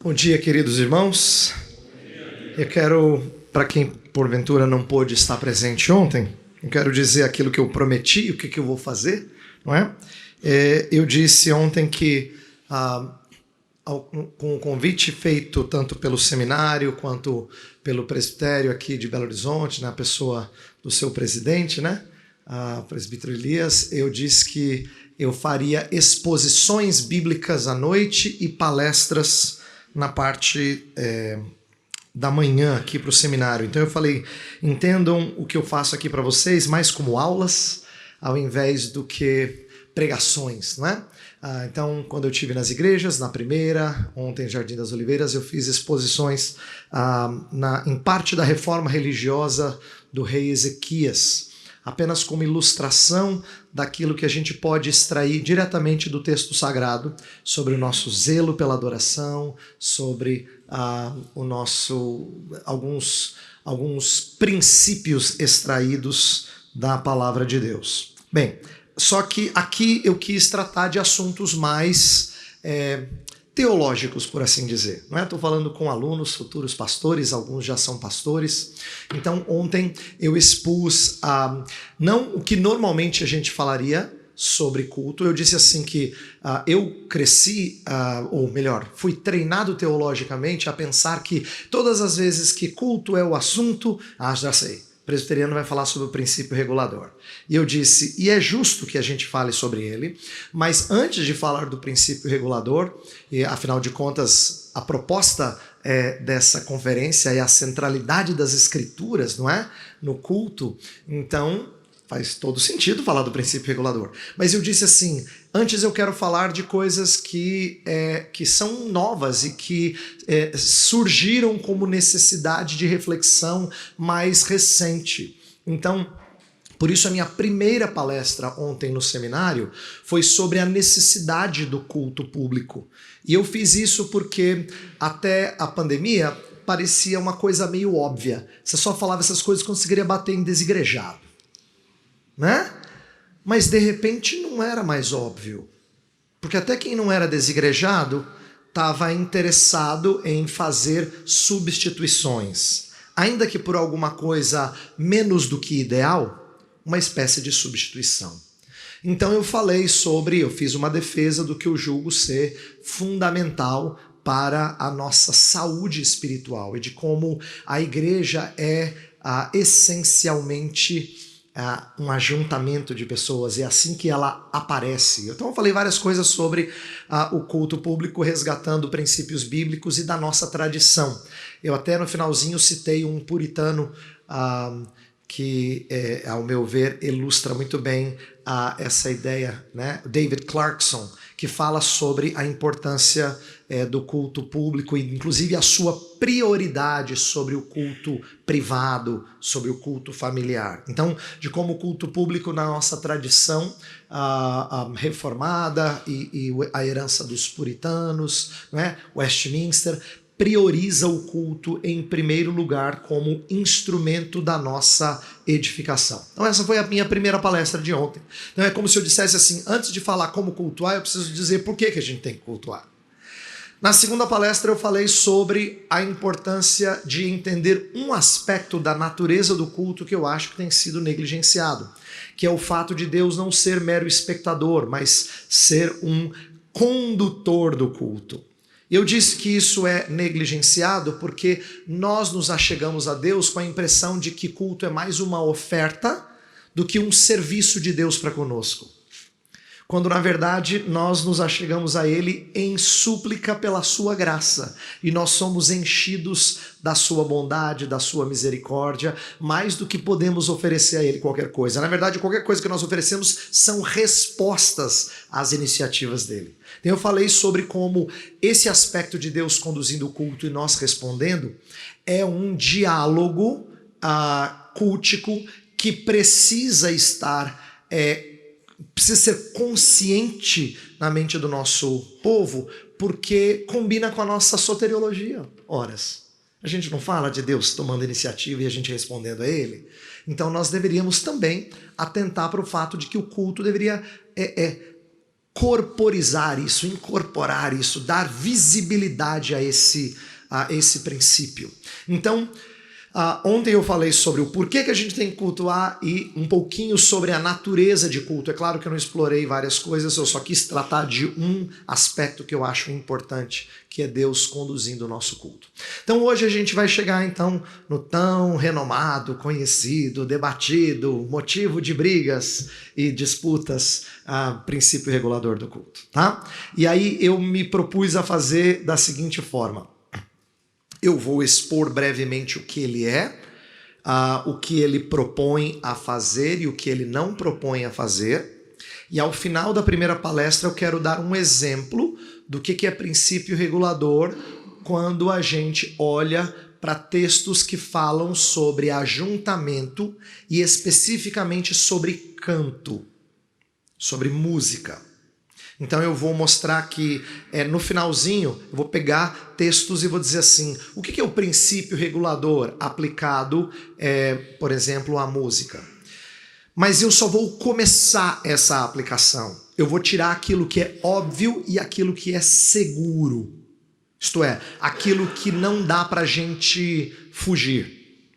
Bom dia, queridos irmãos. Eu quero, para quem porventura não pôde estar presente ontem, eu quero dizer aquilo que eu prometi, o que eu vou fazer, não é? Eu disse ontem que, com o convite feito tanto pelo seminário quanto pelo presbitério aqui de Belo Horizonte, na pessoa do seu presidente, né? Presbítero Elias, eu disse que eu faria exposições bíblicas à noite e palestras na parte da manhã aqui para o seminário. Então eu falei, entendam o que eu faço aqui para vocês mais como aulas, ao invés do que pregações, não é? Então, quando eu estive nas igrejas, na primeira, ontem em Jardim das Oliveiras, eu fiz exposições em parte da reforma religiosa do rei Ezequias, apenas como ilustração daquilo que a gente pode extrair diretamente do texto sagrado sobre o nosso zelo pela adoração, sobre alguns princípios extraídos da palavra de Deus. Bem, só que aqui eu quis tratar de assuntos mais teológicos, por assim dizer. Não é? Estou falando com alunos, futuros pastores, alguns já são pastores. Então, ontem eu expus não o que normalmente a gente falaria sobre culto. Eu disse assim que eu cresci, ou melhor, fui treinado teologicamente a pensar que todas as vezes que culto é o assunto, já sei. O presbiteriano vai falar sobre o princípio regulador. E eu disse, e é justo que a gente fale sobre ele, mas antes de falar do princípio regulador, e afinal de contas, a proposta dessa conferência é a centralidade das escrituras, não é? No culto, então faz todo sentido falar do princípio regulador. Mas eu disse assim, antes eu quero falar de coisas que são novas e que surgiram como necessidade de reflexão mais recente. Então, por isso a minha primeira palestra ontem no seminário foi sobre a necessidade do culto público. E eu fiz isso porque até a pandemia parecia uma coisa meio óbvia. Você só falava essas coisas quando você queria bater em desigrejado. Né? Mas de repente não era mais óbvio, porque até quem não era desigrejado estava interessado em fazer substituições, ainda que por alguma coisa menos do que ideal, uma espécie de substituição. Então eu fiz uma defesa do que eu julgo ser fundamental para a nossa saúde espiritual e de como a igreja é essencialmente um ajuntamento de pessoas, é assim que ela aparece. Então eu falei várias coisas sobre o culto público, resgatando princípios bíblicos e da nossa tradição. Eu até no finalzinho citei um puritano que, ao meu ver, ilustra muito bem essa ideia, né? David Clarkson, que fala sobre a importância do culto público e inclusive a sua prioridade sobre o culto privado, sobre o culto familiar. Então, de como o culto público na nossa tradição reformada e a herança dos puritanos, né? Westminster, prioriza o culto em primeiro lugar como instrumento da nossa edificação. Então essa foi a minha primeira palestra de ontem. Então é como se eu dissesse assim, antes de falar como cultuar, eu preciso dizer por que a gente tem que cultuar. Na segunda palestra eu falei sobre a importância de entender um aspecto da natureza do culto que eu acho que tem sido negligenciado, que é o fato de Deus não ser mero espectador, mas ser um condutor do culto. Eu disse que isso é negligenciado porque nós nos achegamos a Deus com a impressão de que culto é mais uma oferta do que um serviço de Deus para conosco. Quando na verdade nós nos achegamos a Ele em súplica pela sua graça e nós somos enchidos da sua bondade, da sua misericórdia, mais do que podemos oferecer a Ele qualquer coisa. Na verdade, qualquer coisa que nós oferecemos são respostas às iniciativas dele. Então eu falei sobre como esse aspecto de Deus conduzindo o culto e nós respondendo é um diálogo cultico que precisa estar precisa ser consciente na mente do nosso povo, porque combina com a nossa soteriologia. Horas. A gente não fala de Deus tomando iniciativa e a gente respondendo a Ele? Então nós deveríamos também atentar para o fato de que o culto deveria corporizar isso, incorporar isso, dar visibilidade a esse princípio. Então, ontem eu falei sobre o porquê que a gente tem que cultuar e um pouquinho sobre a natureza de culto. É claro que eu não explorei várias coisas, eu só quis tratar de um aspecto que eu acho importante, que é Deus conduzindo o nosso culto. Então hoje a gente vai chegar então no tão renomado, conhecido, debatido, motivo de brigas e disputas, princípio regulador do culto, tá? E aí eu me propus a fazer da seguinte forma. Eu vou expor brevemente o que ele é, o que ele propõe a fazer e o que ele não propõe a fazer. E ao final da primeira palestra eu quero dar um exemplo do que é princípio regulador quando a gente olha para textos que falam sobre ajuntamento e especificamente sobre canto, sobre música. Então eu vou mostrar que no finalzinho eu vou pegar textos e vou dizer assim, o que é o princípio regulador aplicado, por exemplo, à música? Mas eu só vou começar essa aplicação. Eu vou tirar aquilo que é óbvio e aquilo que é seguro. Isto é, aquilo que não dá pra gente fugir.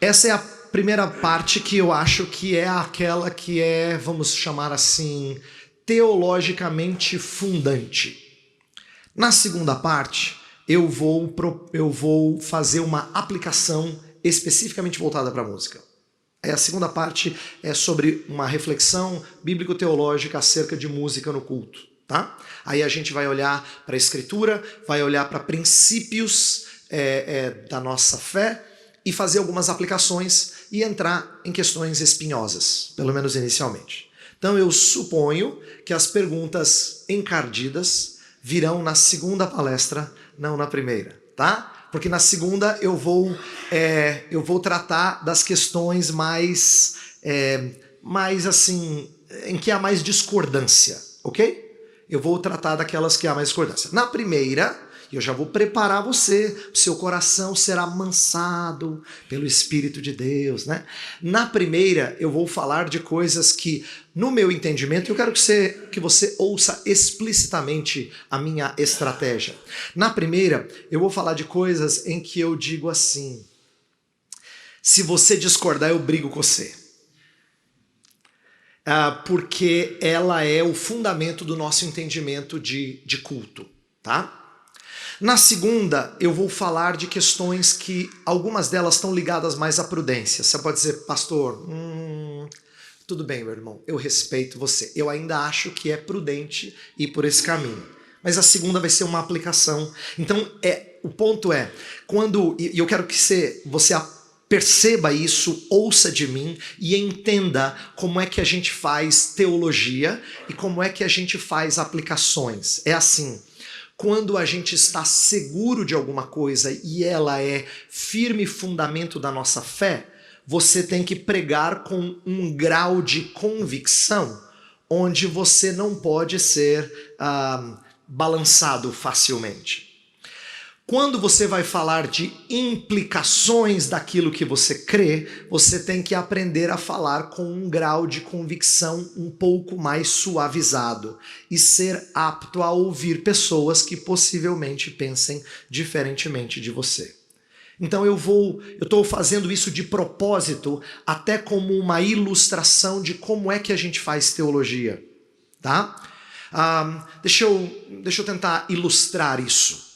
Essa é a primeira parte que eu acho que é aquela que é, vamos chamar assim, teologicamente fundante. Na segunda parte, eu vou fazer uma aplicação especificamente voltada para a música. A segunda parte é sobre uma reflexão bíblico-teológica acerca de música no culto, tá? Aí a gente vai olhar para a Escritura, vai olhar para princípios da nossa fé e fazer algumas aplicações e entrar em questões espinhosas, pelo menos inicialmente. Então eu suponho que as perguntas encardidas virão na segunda palestra, não na primeira, tá? Porque na segunda eu vou tratar das questões mais assim, em que há mais discordância, ok? Eu vou tratar daquelas que há mais discordância. Na primeira, eu já vou preparar você, o seu coração será amansado pelo Espírito de Deus, né? Na primeira, eu vou falar de coisas que, no meu entendimento, eu quero que você ouça explicitamente a minha estratégia. Na primeira, eu vou falar de coisas em que eu digo assim, se você discordar, eu brigo com você. Porque ela é o fundamento do nosso entendimento de culto, tá? Na segunda, eu vou falar de questões que algumas delas estão ligadas mais à prudência. Você pode dizer, pastor, tudo bem, meu irmão, eu respeito você. Eu ainda acho que é prudente ir por esse caminho. Mas a segunda vai ser uma aplicação. Então, o ponto é, e eu quero que você perceba isso, ouça de mim e entenda como é que a gente faz teologia e como é que a gente faz aplicações. É assim, quando a gente está seguro de alguma coisa e ela é firme fundamento da nossa fé, você tem que pregar com um grau de convicção onde você não pode ser balançado facilmente. Quando você vai falar de implicações daquilo que você crê, você tem que aprender a falar com um grau de convicção um pouco mais suavizado e ser apto a ouvir pessoas que possivelmente pensem diferentemente de você. Então eu estou fazendo isso de propósito, até como uma ilustração de como é que a gente faz teologia, tá? Deixa eu tentar ilustrar isso.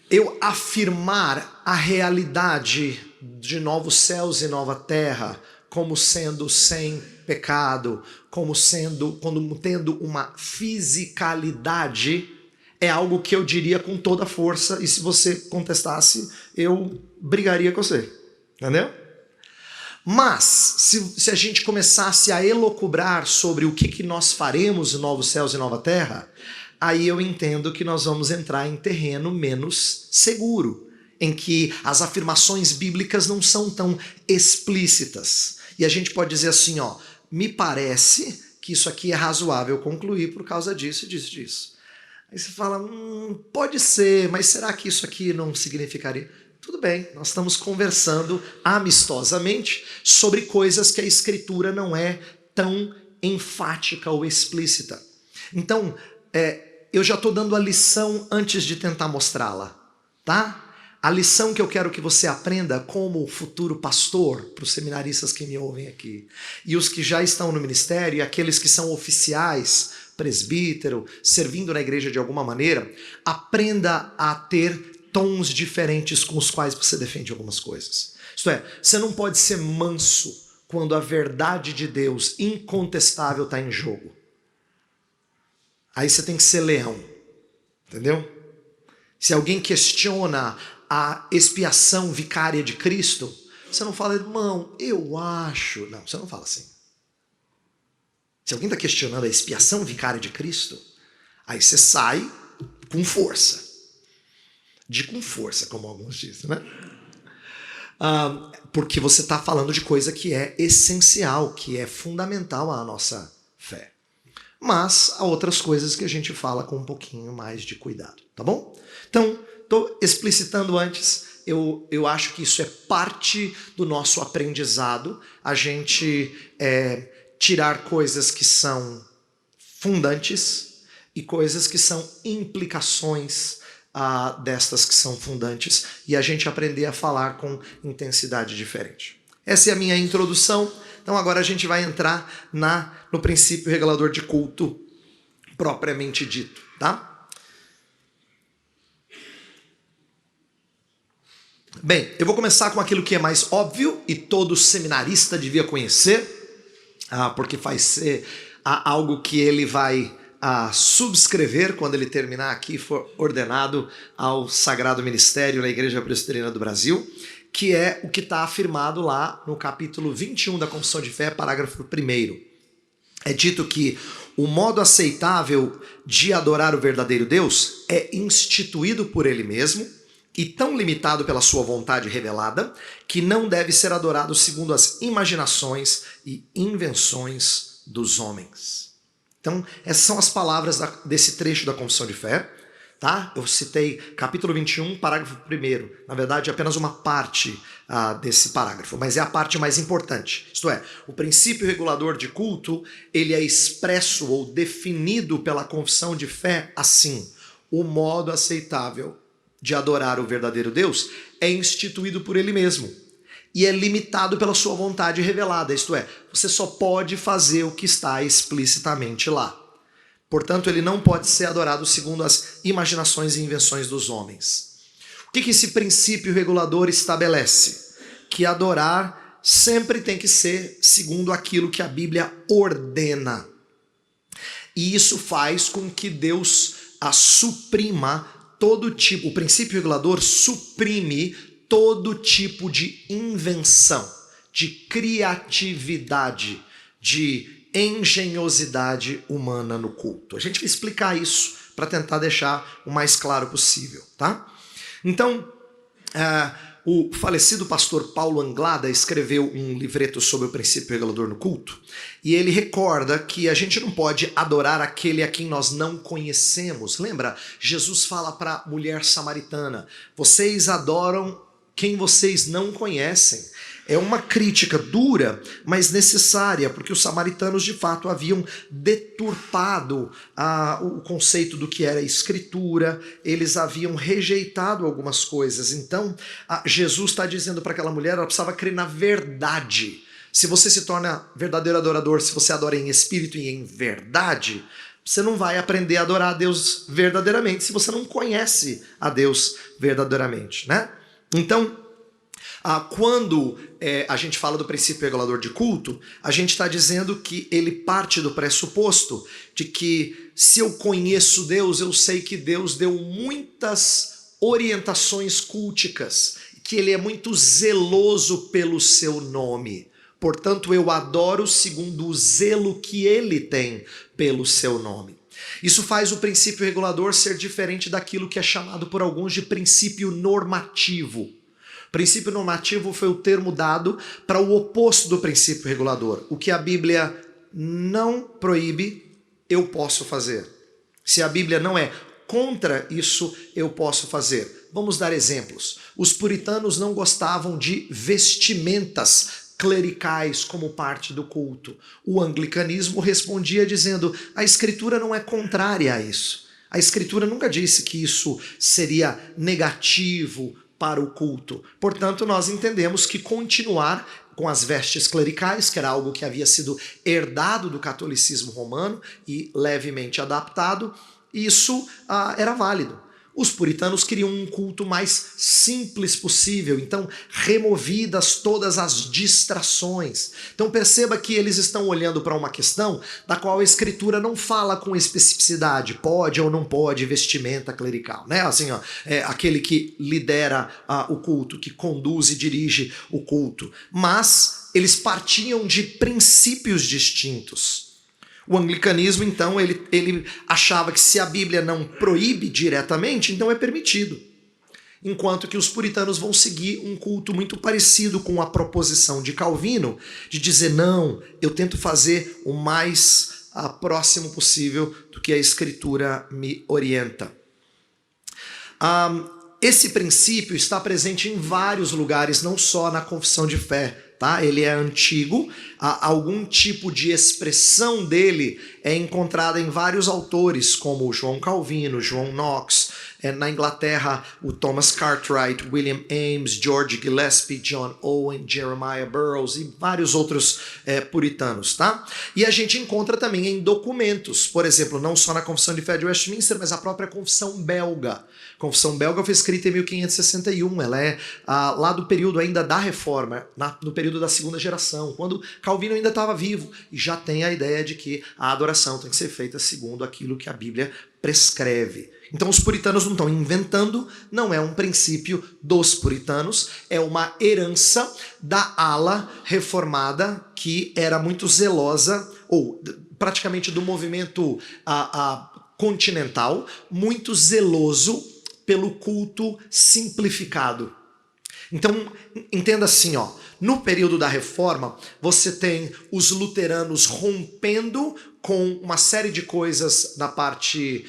Eu afirmar a realidade de novos céus e nova terra como sendo sem pecado, como tendo uma fisicalidade, é algo que eu diria com toda força, e se você contestasse, eu brigaria com você, entendeu? Mas, se a gente começasse a elocubrar sobre o que nós faremos em novos céus e nova terra, aí eu entendo que nós vamos entrar em terreno menos seguro, em que as afirmações bíblicas não são tão explícitas. E a gente pode dizer assim, me parece que isso aqui é razoável concluir por causa disso, disso, disso. Aí você fala, pode ser, mas será que isso aqui não significaria? Tudo bem, nós estamos conversando amistosamente sobre coisas que a Escritura não é tão enfática ou explícita. Então, eu já estou dando a lição antes de tentar mostrá-la, tá? A lição que eu quero que você aprenda como futuro pastor, para os seminaristas que me ouvem aqui, e os que já estão no ministério, e aqueles que são oficiais, presbítero, servindo na igreja de alguma maneira, aprenda a ter tons diferentes com os quais você defende algumas coisas. Isto é, você não pode ser manso quando a verdade de Deus incontestável está em jogo. Aí você tem que ser leão, entendeu? Se alguém questiona a expiação vicária de Cristo, você não fala, irmão, eu acho. Não, você não fala assim. Se alguém está questionando a expiação vicária de Cristo, aí você sai com força. Com força, como alguns dizem, né? Porque você está falando de coisa que é essencial, que é fundamental à nossa fé. Mas há outras coisas que a gente fala com um pouquinho mais de cuidado, tá bom? Então, estou explicitando antes, eu acho que isso é parte do nosso aprendizado, a gente tirar coisas que são fundantes e coisas que são implicações destas que são fundantes, e a gente aprender a falar com intensidade diferente. Essa é a minha introdução. Então agora a gente vai entrar no princípio regulador de culto propriamente dito, tá? Bem, eu vou começar com aquilo que é mais óbvio e todo seminarista devia conhecer, porque vai ser algo que ele vai subscrever quando ele terminar aqui e for ordenado ao Sagrado Ministério na Igreja Presbiteriana do Brasil, que é o que está afirmado lá no capítulo 21 da Confissão de Fé, parágrafo 1º. É dito que o modo aceitável de adorar o verdadeiro Deus é instituído por ele mesmo e tão limitado pela sua vontade revelada que não deve ser adorado segundo as imaginações e invenções dos homens. Então, essas são as palavras desse trecho da Confissão de Fé. Tá? Eu citei capítulo 21, parágrafo 1º. Na verdade, é apenas uma parte desse parágrafo, mas é a parte mais importante. Isto é, o princípio regulador de culto, ele é expresso ou definido pela confissão de fé assim: o modo aceitável de adorar o verdadeiro Deus é instituído por ele mesmo e é limitado pela sua vontade revelada. Isto é, você só pode fazer o que está explicitamente lá. Portanto, ele não pode ser adorado segundo as imaginações e invenções dos homens. O que esse princípio regulador estabelece? Que adorar sempre tem que ser segundo aquilo que a Bíblia ordena. E isso faz com que Deus suprima todo tipo, o princípio regulador suprime todo tipo de invenção, de criatividade, de engenhosidade humana no culto. A gente vai explicar isso para tentar deixar o mais claro possível, tá? Então, o falecido pastor Paulo Anglada escreveu um livreto sobre o princípio regulador no culto, e ele recorda que a gente não pode adorar aquele a quem nós não conhecemos. Lembra? Jesus fala para a mulher samaritana: vocês adoram quem vocês não conhecem. É uma crítica dura, mas necessária, porque os samaritanos de fato haviam deturpado o conceito do que era escritura, eles haviam rejeitado algumas coisas. Então, Jesus está dizendo para aquela mulher, ela precisava crer na verdade. Se você se torna verdadeiro adorador, se você adora em espírito e em verdade, você não vai aprender a adorar a Deus verdadeiramente se você não conhece a Deus verdadeiramente, né? Então, quando a gente fala do princípio regulador de culto, a gente está dizendo que ele parte do pressuposto de que se eu conheço Deus, eu sei que Deus deu muitas orientações culticas, que ele é muito zeloso pelo seu nome. Portanto, eu adoro segundo o zelo que ele tem pelo seu nome. Isso faz o princípio regulador ser diferente daquilo que é chamado por alguns de princípio normativo. Princípio normativo foi o termo dado para o oposto do princípio regulador. O que a Bíblia não proíbe, eu posso fazer. Se a Bíblia não é contra isso, eu posso fazer. Vamos dar exemplos. Os puritanos não gostavam de vestimentas clericais como parte do culto. O anglicanismo respondia dizendo: a Escritura não é contrária a isso. A Escritura nunca disse que isso seria negativo para o culto. Portanto, nós entendemos que continuar com as vestes clericais, que era algo que havia sido herdado do catolicismo romano e levemente adaptado, isso era válido. Os puritanos queriam um culto mais simples possível, então removidas todas as distrações. Então perceba que eles estão olhando para uma questão da qual a Escritura não fala com especificidade, pode ou não pode vestimenta clerical, né? Assim, ó, aquele que lidera o culto, que conduz e dirige o culto. Mas eles partiam de princípios distintos. O anglicanismo, então, ele achava que se a Bíblia não proíbe diretamente, então é permitido. Enquanto que os puritanos vão seguir um culto muito parecido com a proposição de Calvino, de dizer, não, eu tento fazer o mais próximo possível do que a Escritura me orienta. Esse princípio está presente em vários lugares, não só na confissão de fé. Tá? Ele é antigo, algum tipo de expressão dele é encontrada em vários autores, como João Calvino, João Knox, na Inglaterra o Thomas Cartwright, William Ames, George Gillespie, John Owen, Jeremiah Burroughs e vários outros puritanos. Tá? E a gente encontra também em documentos, por exemplo, não só na Confissão de Fé de Westminster, mas a própria Confissão Belga. A Confissão Belga foi escrita em 1561, ela é lá do período ainda da Reforma, no período da segunda geração, quando Calvino ainda estava vivo e já tem a ideia de que a adoração tem que ser feita segundo aquilo que a Bíblia prescreve. Então os puritanos não estão inventando, não é um princípio dos puritanos, é uma herança da ala reformada que era muito zelosa, ou praticamente do movimento continental, muito zeloso pelo culto simplificado. Então, entenda assim, ó, no período da Reforma, você tem os luteranos rompendo com uma série de coisas da parte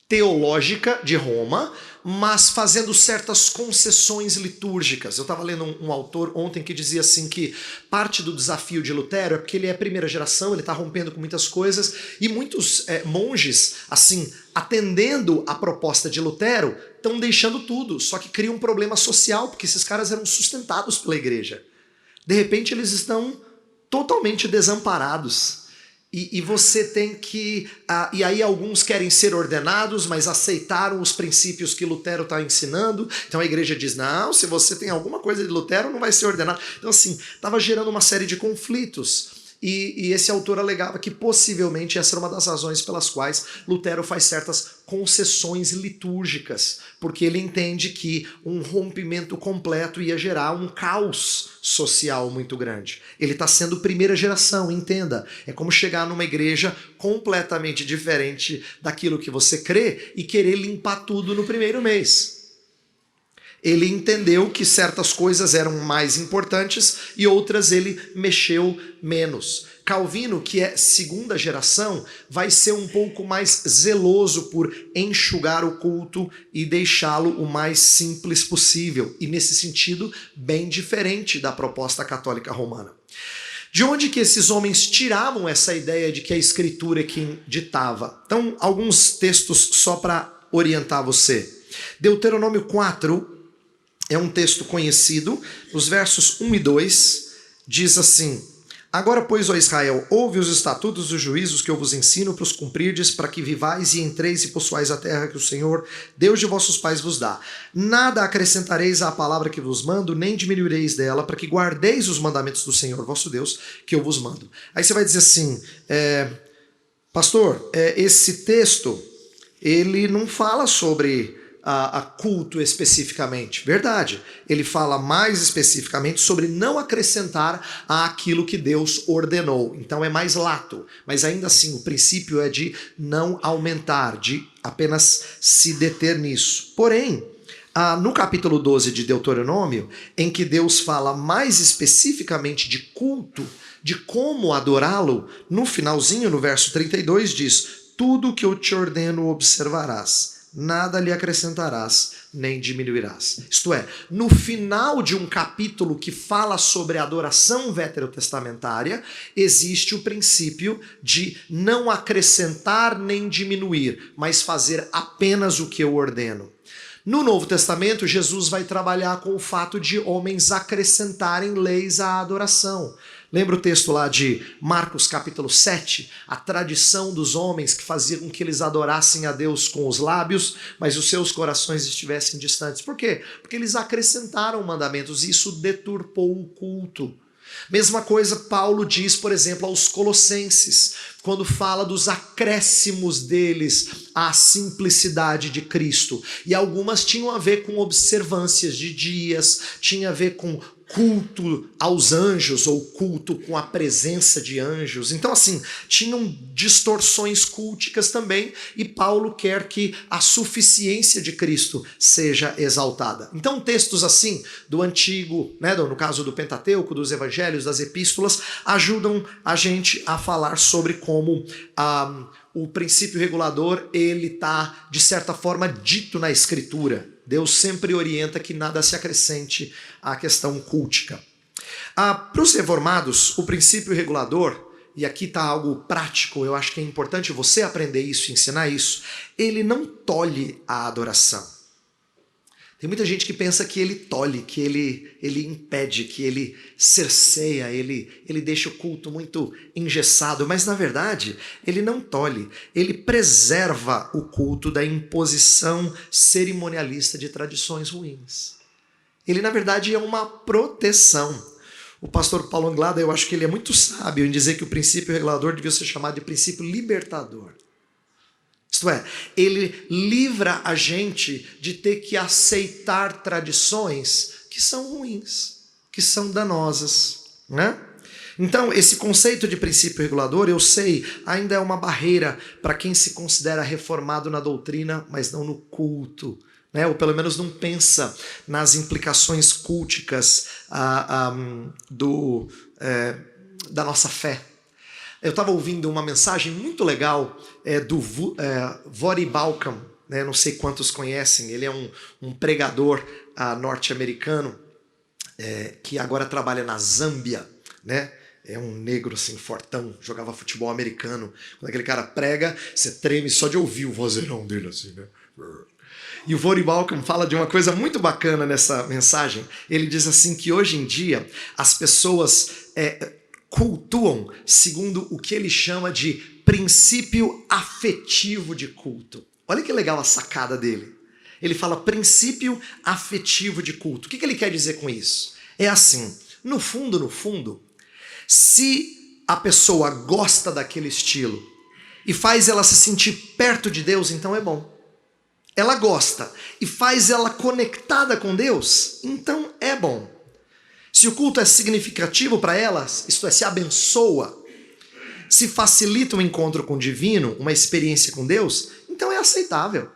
teológica de Roma, mas fazendo certas concessões litúrgicas. Eu estava lendo um autor ontem que dizia assim que parte do desafio de Lutero é porque ele é a primeira geração, ele está rompendo com muitas coisas, e muitos monges, assim, atendendo a proposta de Lutero, estão deixando tudo, só que cria um problema social, porque esses caras eram sustentados pela igreja. De repente eles estão totalmente desamparados. E você tem que... e aí alguns querem ser ordenados, mas aceitaram os princípios que Lutero está ensinando. Então a igreja diz, não, se você tem alguma coisa de Lutero, não vai ser ordenado. Então assim, estava gerando uma série de conflitos. E esse autor alegava que possivelmente essa era uma das razões pelas quais Lutero faz certas concessões litúrgicas, porque ele entende que um rompimento completo ia gerar um caos social muito grande. Ele está sendo primeira geração, entenda. É como chegar numa igreja completamente diferente daquilo que você crê e querer limpar tudo no primeiro mês. Ele entendeu que certas coisas eram mais importantes e outras ele mexeu menos. Calvino, que é segunda geração, vai ser um pouco mais zeloso por enxugar o culto e deixá-lo o mais simples possível. E nesse sentido, bem diferente da proposta católica romana. De onde que esses homens tiravam essa ideia de que a Escritura é quem ditava? Então, alguns textos só para orientar você. Deuteronômio 4... é um texto conhecido, os versos 1 e 2, diz assim: agora, pois, ó Israel, ouve os estatutos e os juízos que eu vos ensino para os cumprirdes, para que vivais e entreis e possuais a terra que o Senhor, Deus de vossos pais, vos dá. Nada acrescentareis à palavra que vos mando, nem diminuireis dela, para que guardeis os mandamentos do Senhor, vosso Deus, que eu vos mando. Aí você vai dizer assim, pastor, esse texto, ele não fala sobre a culto especificamente. Verdade. Ele fala mais especificamente sobre não acrescentar àquilo que Deus ordenou. Então é mais lato. Mas ainda assim, o princípio é de não aumentar, de apenas se deter nisso. Porém, no capítulo 12 de Deuteronômio, em que Deus fala mais especificamente de culto, de como adorá-lo, no finalzinho, no verso 32, diz: tudo que eu te ordeno observarás, nada lhe acrescentarás, nem diminuirás. Isto é, no final de um capítulo que fala sobre a adoração veterotestamentária, existe o princípio de não acrescentar nem diminuir, mas fazer apenas o que eu ordeno. No Novo Testamento, Jesus vai trabalhar com o fato de homens acrescentarem leis à adoração. Lembra o texto lá de Marcos capítulo 7? A tradição dos homens que faziam com que eles adorassem a Deus com os lábios, mas os seus corações estivessem distantes. Por quê? Porque eles acrescentaram mandamentos e isso deturpou o culto. Mesma coisa Paulo diz, por exemplo, aos Colossenses, quando fala dos acréscimos deles à simplicidade de Cristo. E algumas tinham a ver com observâncias de dias, tinha a ver com culto aos anjos ou culto com a presença de anjos. Então, assim, tinham distorções culticas também e Paulo quer que a suficiência de Cristo seja exaltada. Então, textos assim do Antigo, né, no caso do Pentateuco, dos Evangelhos, das Epístolas, ajudam a gente a falar sobre como o princípio regulador ele está, de certa forma, dito na Escritura. Deus sempre orienta que nada se acrescente à questão cultica. Para os reformados, o princípio regulador, e aqui está algo prático, eu acho que é importante você aprender isso, ensinar isso, ele não tolhe a adoração. Tem muita gente que pensa que ele tolhe, que ele impede, que ele cerceia, ele deixa o culto muito engessado, mas na verdade ele não tolhe, ele preserva o culto da imposição cerimonialista de tradições ruins. Ele na verdade é uma proteção. O pastor Paulo Anglada, eu acho que ele é muito sábio em dizer que o princípio regulador devia ser chamado de princípio libertador. Isto é, ele livra a gente de ter que aceitar tradições que são ruins, que são danosas, né? Então, esse conceito de princípio regulador, eu sei, ainda é uma barreira para quem se considera reformado na doutrina, mas não no culto, né? Ou pelo menos não pensa nas implicações culticas da nossa fé. Eu estava ouvindo uma mensagem muito legal do Voddie Baucham, né? Não sei quantos conhecem, ele é um pregador norte-americano que agora trabalha na Zâmbia, né? É um negro assim, fortão, jogava futebol americano. Quando aquele cara prega, você treme só de ouvir o vozeirão dele assim, né? E o Voddie Baucham fala de uma coisa muito bacana nessa mensagem. Ele diz assim que hoje em dia as pessoas cultuam segundo o que ele chama de princípio afetivo de culto. Olha que legal a sacada dele. Ele fala princípio afetivo de culto. O que ele quer dizer com isso? É assim, no fundo, se a pessoa gosta daquele estilo e faz ela se sentir perto de Deus, então é bom. Ela gosta e faz ela conectada com Deus, então é bom. Se o culto é significativo para elas, isto é, se abençoa, se facilita um encontro com o divino, uma experiência com Deus, então é aceitável.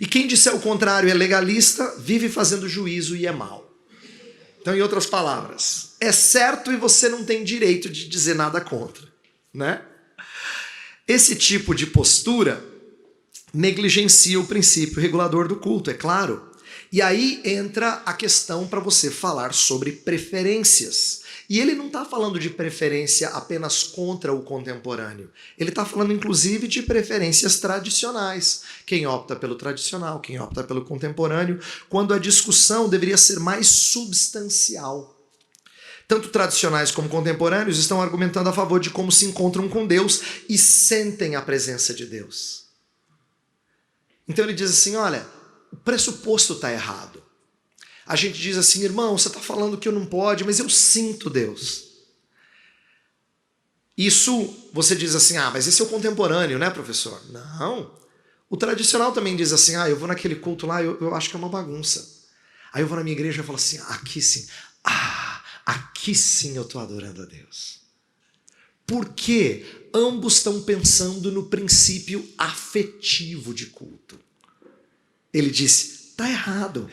E quem disser o contrário é legalista, vive fazendo juízo e é mau. Então, em outras palavras, é certo e você não tem direito de dizer nada contra, né? Esse tipo de postura negligencia o princípio regulador do culto, é claro. E aí entra a questão para você falar sobre preferências. E ele não está falando de preferência apenas contra o contemporâneo. Ele está falando, inclusive, de preferências tradicionais. Quem opta pelo tradicional, quem opta pelo contemporâneo, quando a discussão deveria ser mais substancial. Tanto tradicionais como contemporâneos estão argumentando a favor de como se encontram com Deus e sentem a presença de Deus. Então ele diz assim, olha, o pressuposto está errado. A gente diz assim, irmão, você está falando que eu não pode, mas eu sinto Deus. Isso, você diz assim, mas esse é o contemporâneo, né, professor? Não. O tradicional também diz assim, eu vou naquele culto lá, eu acho que é uma bagunça. Aí eu vou na minha igreja e falo assim, aqui sim. Aqui sim eu estou adorando a Deus. Porque ambos estão pensando no princípio afetivo de culto. Ele disse, está errado.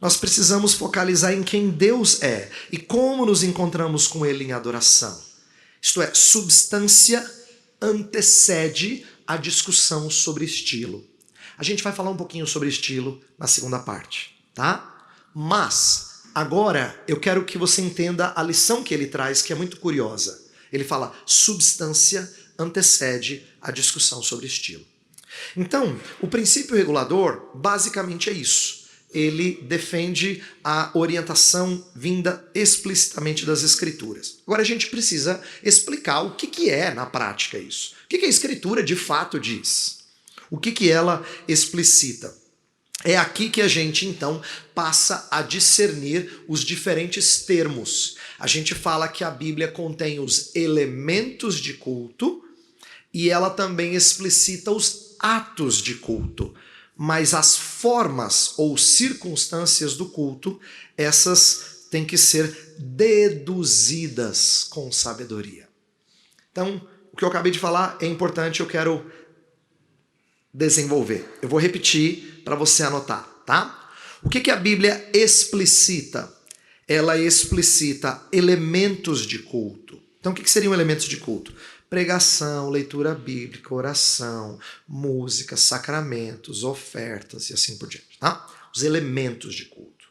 Nós precisamos focalizar em quem Deus é e como nos encontramos com Ele em adoração. Isto é, substância antecede a discussão sobre estilo. A gente vai falar um pouquinho sobre estilo na segunda parte, tá? Mas agora eu quero que você entenda a lição que ele traz, que é muito curiosa. Ele fala: substância antecede a discussão sobre estilo. Então, o princípio regulador basicamente é isso. Ele defende a orientação vinda explicitamente das Escrituras. Agora a gente precisa explicar o que é na prática isso. O que a Escritura de fato diz? O que ela explicita? É aqui que a gente então passa a discernir os diferentes termos. A gente fala que a Bíblia contém os elementos de culto e ela também explicita os atos de culto. Mas as formas ou circunstâncias do culto, essas têm que ser deduzidas com sabedoria. Então, o que eu acabei de falar é importante, eu quero desenvolver. Eu vou repetir para você anotar, tá? O que a Bíblia explicita? Ela explicita elementos de culto. Então, o que seriam elementos de culto? Pregação, leitura bíblica, oração, música, sacramentos, ofertas e assim por diante, tá? Os elementos de culto.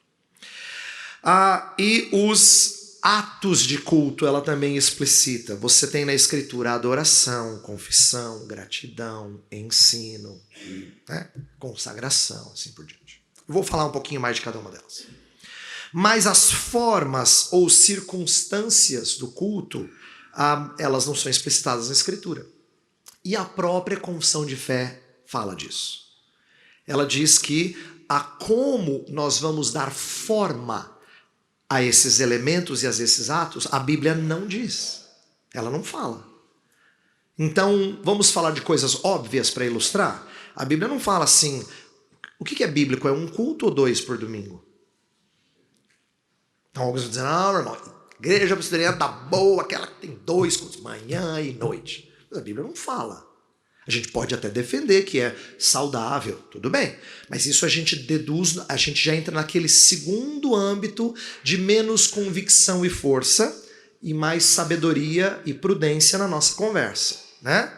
E os atos de culto, ela também explicita. Você tem na Escritura adoração, confissão, gratidão, ensino, né? Consagração, assim por diante. Eu vou falar um pouquinho mais de cada uma delas. Mas as formas ou circunstâncias do culto, elas não são explicitadas na Escritura. E a própria confissão de fé fala disso. Ela diz que a como nós vamos dar forma a esses elementos e a esses atos, a Bíblia não diz. Ela não fala. Então, vamos falar de coisas óbvias para ilustrar? A Bíblia não fala assim, o que é bíblico? É um culto ou 2 por domingo? Então, alguns vão dizer, não, meu irmão, igreja presbiteriana tá boa, aquela que tem 2 cultos, manhã e noite. Mas a Bíblia não fala. A gente pode até defender que é saudável, tudo bem. Mas isso a gente deduz, a gente já entra naquele segundo âmbito de menos convicção e força e mais sabedoria e prudência na nossa conversa, né?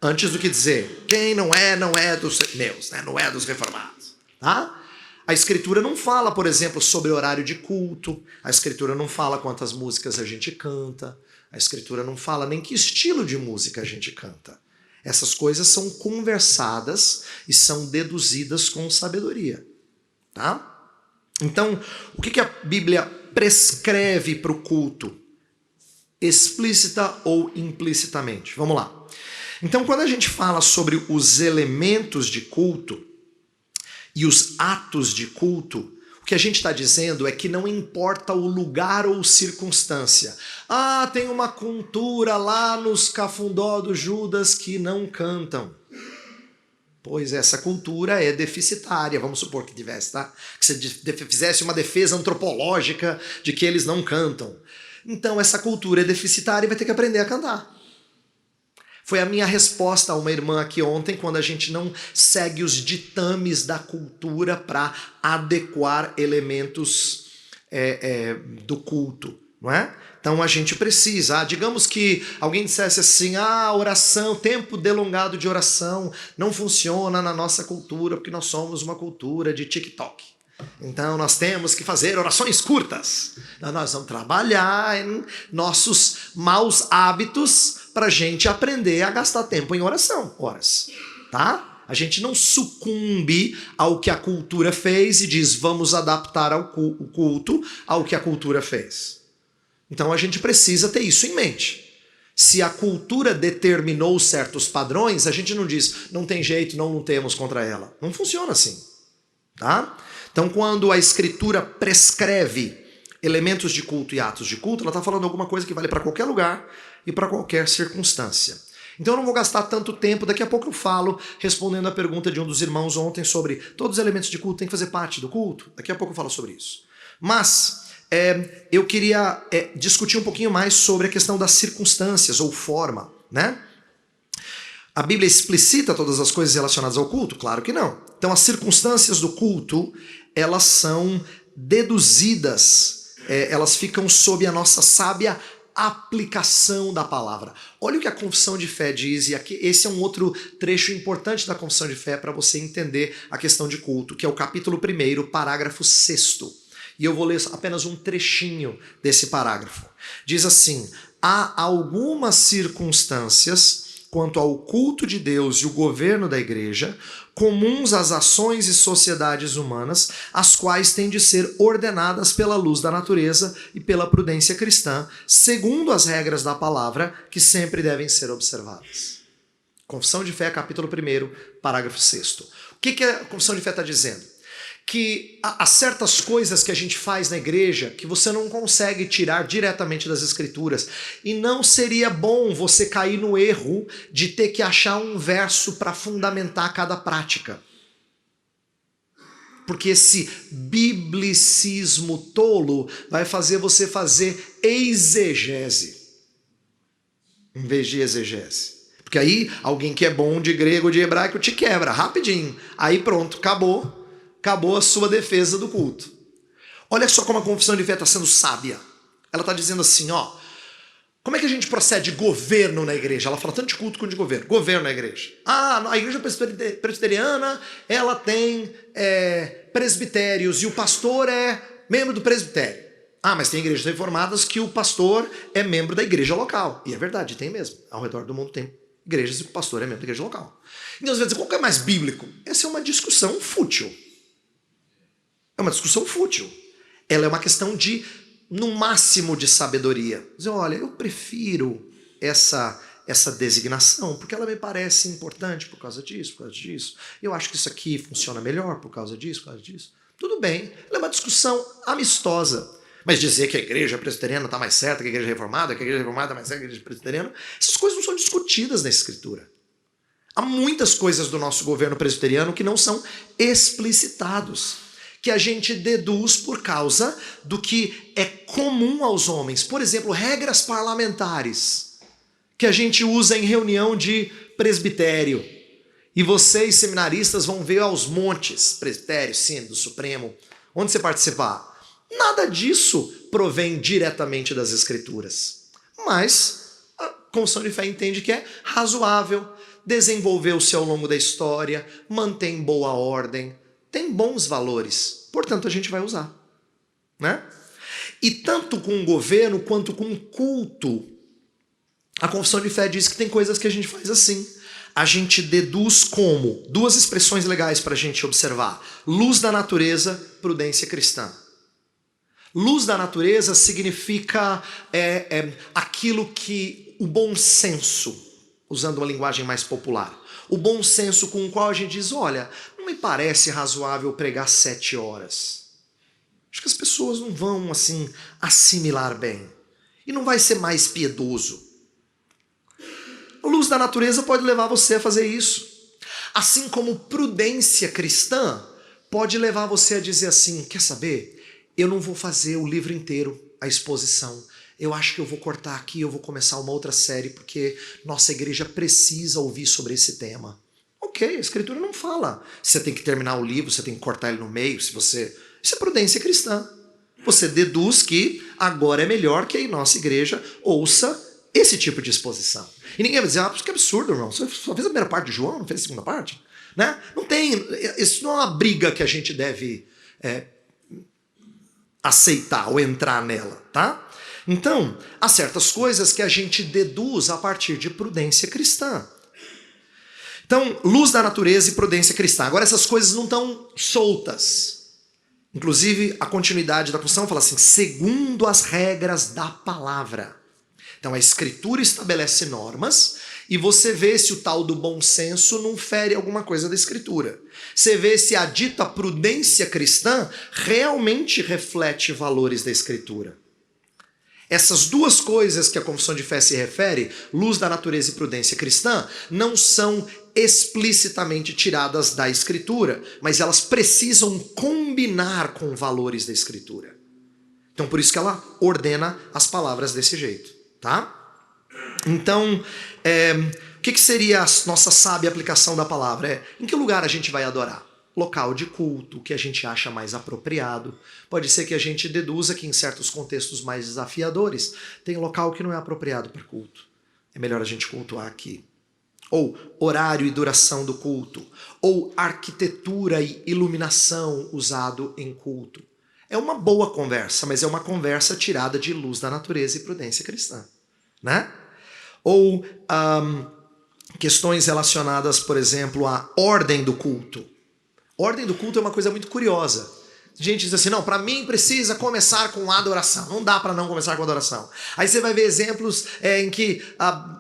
Antes do que dizer, quem não é dos meus, né? Não é dos reformados, tá? A Escritura não fala, por exemplo, sobre horário de culto. A Escritura não fala quantas músicas a gente canta. A Escritura não fala nem que estilo de música a gente canta. Essas coisas são conversadas e são deduzidas com sabedoria, tá? Então, o que a Bíblia prescreve para o culto? Explícita ou implicitamente? Vamos lá. Então, quando a gente fala sobre os elementos de culto e os atos de culto, o que a gente está dizendo é que não importa o lugar ou circunstância. Tem uma cultura lá nos cafundó do Judas que não cantam. Pois essa cultura é deficitária, vamos supor que tivesse, tá? Que você fizesse uma defesa antropológica de que eles não cantam. Então essa cultura é deficitária e vai ter que aprender a cantar. Foi a minha resposta a uma irmã aqui ontem, quando a gente não segue os ditames da cultura para adequar elementos do culto, não é? Então a gente precisa, digamos que alguém dissesse assim, oração, tempo delongado de oração não funciona na nossa cultura, porque nós somos uma cultura de TikTok. Então nós temos que fazer orações curtas. Então, nós vamos trabalhar em nossos maus hábitos para a gente aprender a gastar tempo em horas, tá? A gente não sucumbe ao que a cultura fez e diz, vamos adaptar o culto ao que a cultura fez. Então a gente precisa ter isso em mente. Se a cultura determinou certos padrões, a gente não diz, não tem jeito, não lutemos contra ela. Não funciona assim, tá? Então quando a Escritura prescreve elementos de culto e atos de culto, ela está falando alguma coisa que vale para qualquer lugar e para qualquer circunstância. Então eu não vou gastar tanto tempo, daqui a pouco eu falo, respondendo a pergunta de um dos irmãos ontem sobre todos os elementos de culto têm que fazer parte do culto. Daqui a pouco eu falo sobre isso. Mas eu queria discutir um pouquinho mais sobre a questão das circunstâncias ou forma, né? A Bíblia explicita todas as coisas relacionadas ao culto? Claro que não. Então as circunstâncias do culto, elas são deduzidas, elas ficam sob a nossa sábia aplicação da palavra. Olha o que a confissão de fé diz, e aqui esse é um outro trecho importante da confissão de fé para você entender a questão de culto, que é o capítulo 1º, parágrafo 6º. E eu vou ler apenas um trechinho desse parágrafo. Diz assim: há algumas circunstâncias quanto ao culto de Deus e o governo da igreja, comuns às ações e sociedades humanas, as quais têm de ser ordenadas pela luz da natureza e pela prudência cristã, segundo as regras da palavra, que sempre devem ser observadas. Confissão de Fé, capítulo 1º, parágrafo 6º. O que a Confissão de Fé está dizendo? Que há certas coisas que a gente faz na igreja que você não consegue tirar diretamente das escrituras, e não seria bom você cair no erro de ter que achar um verso para fundamentar cada prática. Porque esse biblicismo tolo vai fazer você fazer exegese em vez de exegese. Porque aí alguém que é bom de grego, de hebraico, te quebra rapidinho. Aí pronto, acabou a sua defesa do culto. Olha só como a confissão de fé está sendo sábia. Ela está dizendo assim, ó, como é que a gente procede governo na igreja? Ela fala tanto de culto quanto de governo. Governo na igreja. A igreja presbiteriana, ela tem presbitérios e o pastor é membro do presbitério. Mas tem igrejas reformadas que o pastor é membro da igreja local. E é verdade, tem mesmo. Ao redor do mundo tem igrejas e o pastor é membro da igreja local. Então você vai dizer, qual que é mais bíblico? Essa é uma discussão fútil. É uma discussão fútil. Ela é uma questão de, no máximo, de sabedoria. Dizer, olha, eu prefiro essa designação, porque ela me parece importante por causa disso. Eu acho que isso aqui funciona melhor por causa disso. Tudo bem. Ela é uma discussão amistosa. Mas dizer que a igreja presbiteriana está mais certa que a igreja reformada, que a igreja reformada está mais certa que a igreja presbiteriana, essas coisas não são discutidas na Escritura. Há muitas coisas do nosso governo presbiteriano que não são explicitados, que a gente deduz por causa do que é comum aos homens. Por exemplo, regras parlamentares, que a gente usa em reunião de presbitério. E vocês, seminaristas, vão ver aos montes, presbitério, sínodo, supremo, onde você participar. Nada disso provém diretamente das Escrituras. Mas a confissão de fé entende que é razoável, desenvolveu-se ao longo da história, mantém boa ordem, tem bons valores. Portanto, a gente vai usar. Né? E tanto com o governo quanto com o culto, a confissão de fé diz que tem coisas que a gente faz assim. A gente deduz como? Duas expressões legais para a gente observar. Luz da natureza, prudência cristã. Luz da natureza significa aquilo que o bom senso, usando uma linguagem mais popular, o bom senso com o qual a gente diz, olha, não me parece razoável pregar 7 horas. Acho que as pessoas não vão, assim, assimilar bem. E não vai ser mais piedoso. A luz da natureza pode levar você a fazer isso. Assim como prudência cristã pode levar você a dizer assim, quer saber? Eu não vou fazer o livro inteiro, a exposição. Eu acho que eu vou cortar aqui, eu vou começar uma outra série, porque nossa igreja precisa ouvir sobre esse tema. Ok, a Escritura não fala. Você tem que terminar o livro, você tem que cortar ele no meio. Isso é prudência cristã. Você deduz que agora é melhor que a nossa igreja ouça esse tipo de exposição. E ninguém vai dizer, isso que absurdo, irmão. Você só fez a primeira parte de João, não fez a segunda parte? Né? Não tem, isso não é uma briga que a gente deve aceitar ou entrar nela, tá? Então, há certas coisas que a gente deduz a partir de prudência cristã. Então, luz da natureza e prudência cristã. Agora, essas coisas não estão soltas. Inclusive, a continuidade da confissão fala assim, segundo as regras da palavra. Então, a Escritura estabelece normas e você vê se o tal do bom senso não fere alguma coisa da Escritura. Você vê se a dita prudência cristã realmente reflete valores da Escritura. Essas duas coisas que a confissão de fé se refere, luz da natureza e prudência cristã, não são explicitamente tiradas da Escritura, mas elas precisam combinar com valores da Escritura. Então, por isso que ela ordena as palavras desse jeito, tá? Então, o que seria a nossa sábia aplicação da palavra? Em que lugar a gente vai adorar? local de culto, o que a gente acha mais apropriado. Pode ser que a gente deduza que em certos contextos mais desafiadores tem local que não é apropriado para culto. É melhor a gente cultuar aqui. Ou horário e duração do culto. Ou arquitetura e iluminação usado em culto. É uma boa conversa, mas é uma conversa tirada de luz da natureza e prudência cristã, né? Ou questões relacionadas, por exemplo, à ordem do culto. Ordem do culto é uma coisa muito curiosa. A gente diz assim, não, para mim precisa começar com adoração. Não dá para não começar com adoração. Aí você vai ver exemplos em que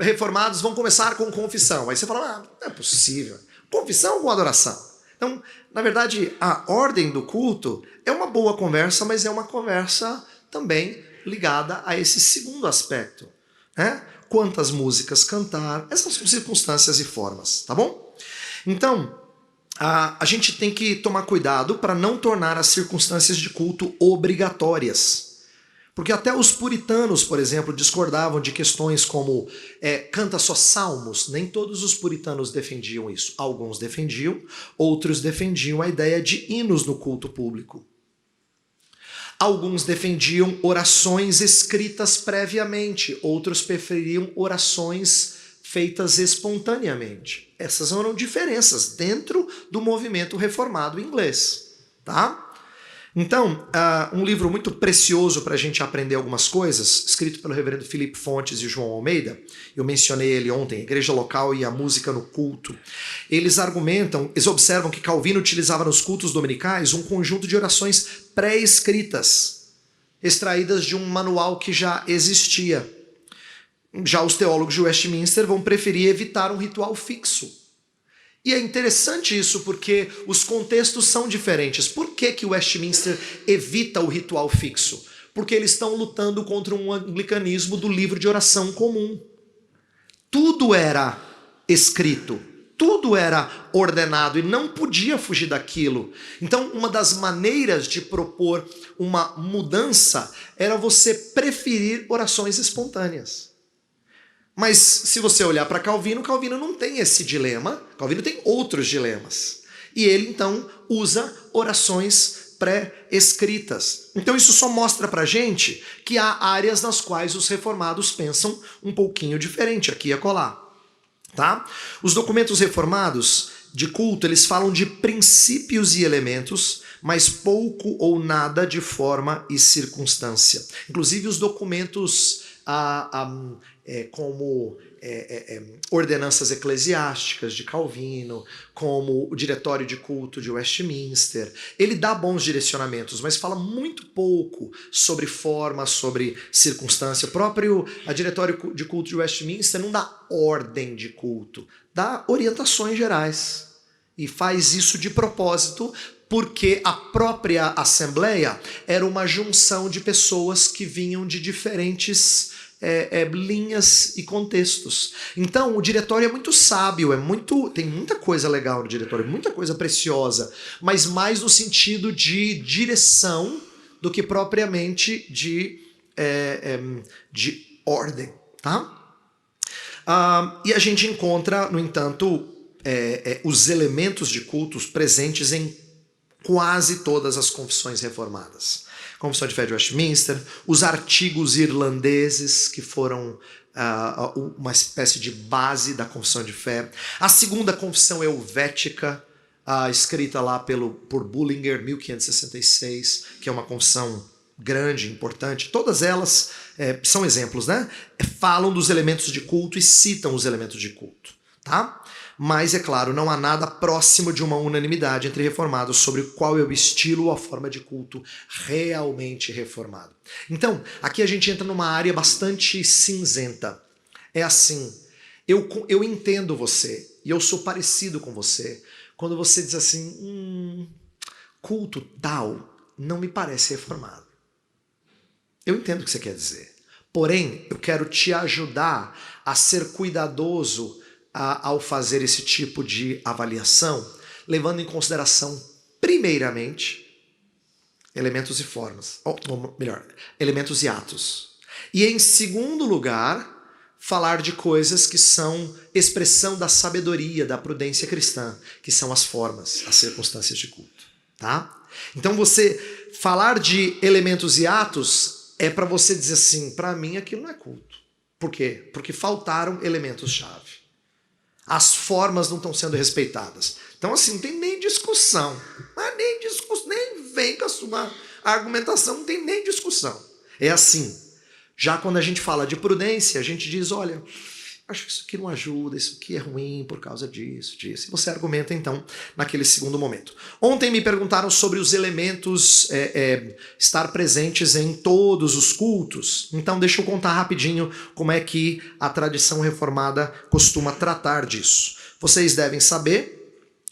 reformados vão começar com confissão. Aí você fala, não é possível. Confissão com adoração. Então, na verdade, a ordem do culto é uma boa conversa, mas é uma conversa também ligada a esse segundo aspecto, né? Quantas músicas cantar, essas são circunstâncias e formas, tá bom? Então, a gente tem que tomar cuidado para não tornar as circunstâncias de culto obrigatórias. Porque até os puritanos, por exemplo, discordavam de questões como canta só salmos. Nem todos os puritanos defendiam isso. Alguns defendiam, outros defendiam a ideia de hinos no culto público. Alguns defendiam orações escritas previamente, outros preferiam orações feitas espontaneamente. Essas eram diferenças dentro do movimento reformado inglês, tá? Então, um livro muito precioso para a gente aprender algumas coisas, escrito pelo reverendo Felipe Fontes e João Almeida, eu mencionei ele ontem, Igreja Local e a Música no Culto. Eles observam que Calvino utilizava nos cultos dominicais um conjunto de orações pré-escritas, extraídas de um manual que já existia. Já os teólogos de Westminster vão preferir evitar um ritual fixo. E é interessante isso porque os contextos são diferentes. Por que o Westminster evita o ritual fixo? Porque eles estão lutando contra um anglicanismo do livro de oração comum. Tudo era escrito, tudo era ordenado e não podia fugir daquilo. Então, uma das maneiras de propor uma mudança era você preferir orações espontâneas. Mas se você olhar para Calvino, Calvino não tem esse dilema, Calvino tem outros dilemas. E ele então usa orações pré-escritas. Então isso só mostra pra gente que há áreas nas quais os reformados pensam um pouquinho diferente, aqui e acolá. Tá? Os documentos reformados de culto, eles falam de princípios e elementos, mas pouco ou nada de forma e circunstância. Inclusive os documentos como ordenanças eclesiásticas de Calvino, como o diretório de culto de Westminster, ele dá bons direcionamentos, mas fala muito pouco sobre forma, sobre circunstância. O próprio diretório de culto de Westminster não dá ordem de culto, dá orientações gerais. E faz isso de propósito, porque a própria Assembleia era uma junção de pessoas que vinham de diferentes linhas e contextos. Então, o diretório é muito sábio, tem muita coisa legal no diretório, muita coisa preciosa, mas mais no sentido de direção do que propriamente de ordem. Tá? E a gente encontra, no entanto, os elementos de cultos presentes em quase todas as confissões reformadas. Confissão de Fé de Westminster, os artigos irlandeses, que foram uma espécie de base da Confissão de Fé. A segunda confissão helvética, escrita lá por Bullinger, 1566, que é uma confissão grande, importante. Todas elas são exemplos, né? Falam dos elementos de culto e citam os elementos de culto, tá? Mas, é claro, não há nada próximo de uma unanimidade entre reformados sobre qual é o estilo ou a forma de culto realmente reformado. Então, aqui a gente entra numa área bastante cinzenta. É assim, eu entendo você, e eu sou parecido com você, quando você diz assim, culto tal não me parece reformado. Eu entendo o que você quer dizer. Porém, eu quero te ajudar a ser cuidadoso ao fazer esse tipo de avaliação, levando em consideração, primeiramente, elementos e formas, ou melhor, elementos e atos. E em segundo lugar, falar de coisas que são expressão da sabedoria, da prudência cristã, que são as formas, as circunstâncias de culto, tá? Então você falar de elementos e atos é para você dizer assim, para mim aquilo não é culto. Por quê? Porque faltaram elementos-chave. As formas não estão sendo respeitadas. Então assim, não tem nem discussão. Nem vem com a sua argumentação, não tem nem discussão. É assim. Já quando a gente fala de prudência, a gente diz, olha, acho que isso aqui não ajuda, isso aqui é ruim por causa disso. E você argumenta, então, naquele segundo momento. Ontem me perguntaram sobre os elementos estar presentes em todos os cultos. Então, deixa eu contar rapidinho como é que a tradição reformada costuma tratar disso. Vocês devem saber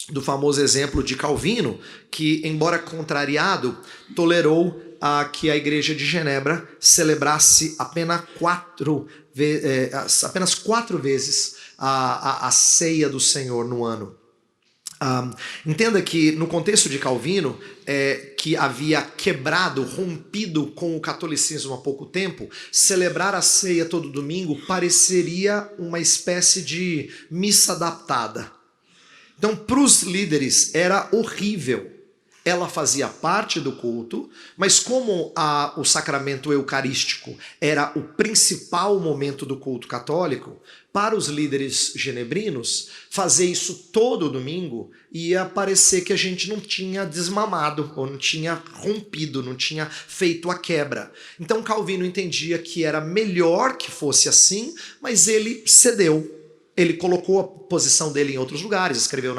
do famoso exemplo de Calvino, que, embora contrariado, tolerou que a Igreja de Genebra celebrasse apenas quatro vezes a ceia do Senhor no ano. Entenda que no contexto de Calvino, que havia quebrado, rompido com o catolicismo há pouco tempo, celebrar a ceia todo domingo pareceria uma espécie de missa adaptada. Então, para os líderes era horrível. Ela fazia parte do culto, mas como o sacramento eucarístico era o principal momento do culto católico, para os líderes genebrinos, fazer isso todo domingo ia parecer que a gente não tinha desmamado, ou não tinha rompido, não tinha feito a quebra. Então Calvino entendia que era melhor que fosse assim, mas ele cedeu. Ele colocou a posição dele em outros lugares, escreveu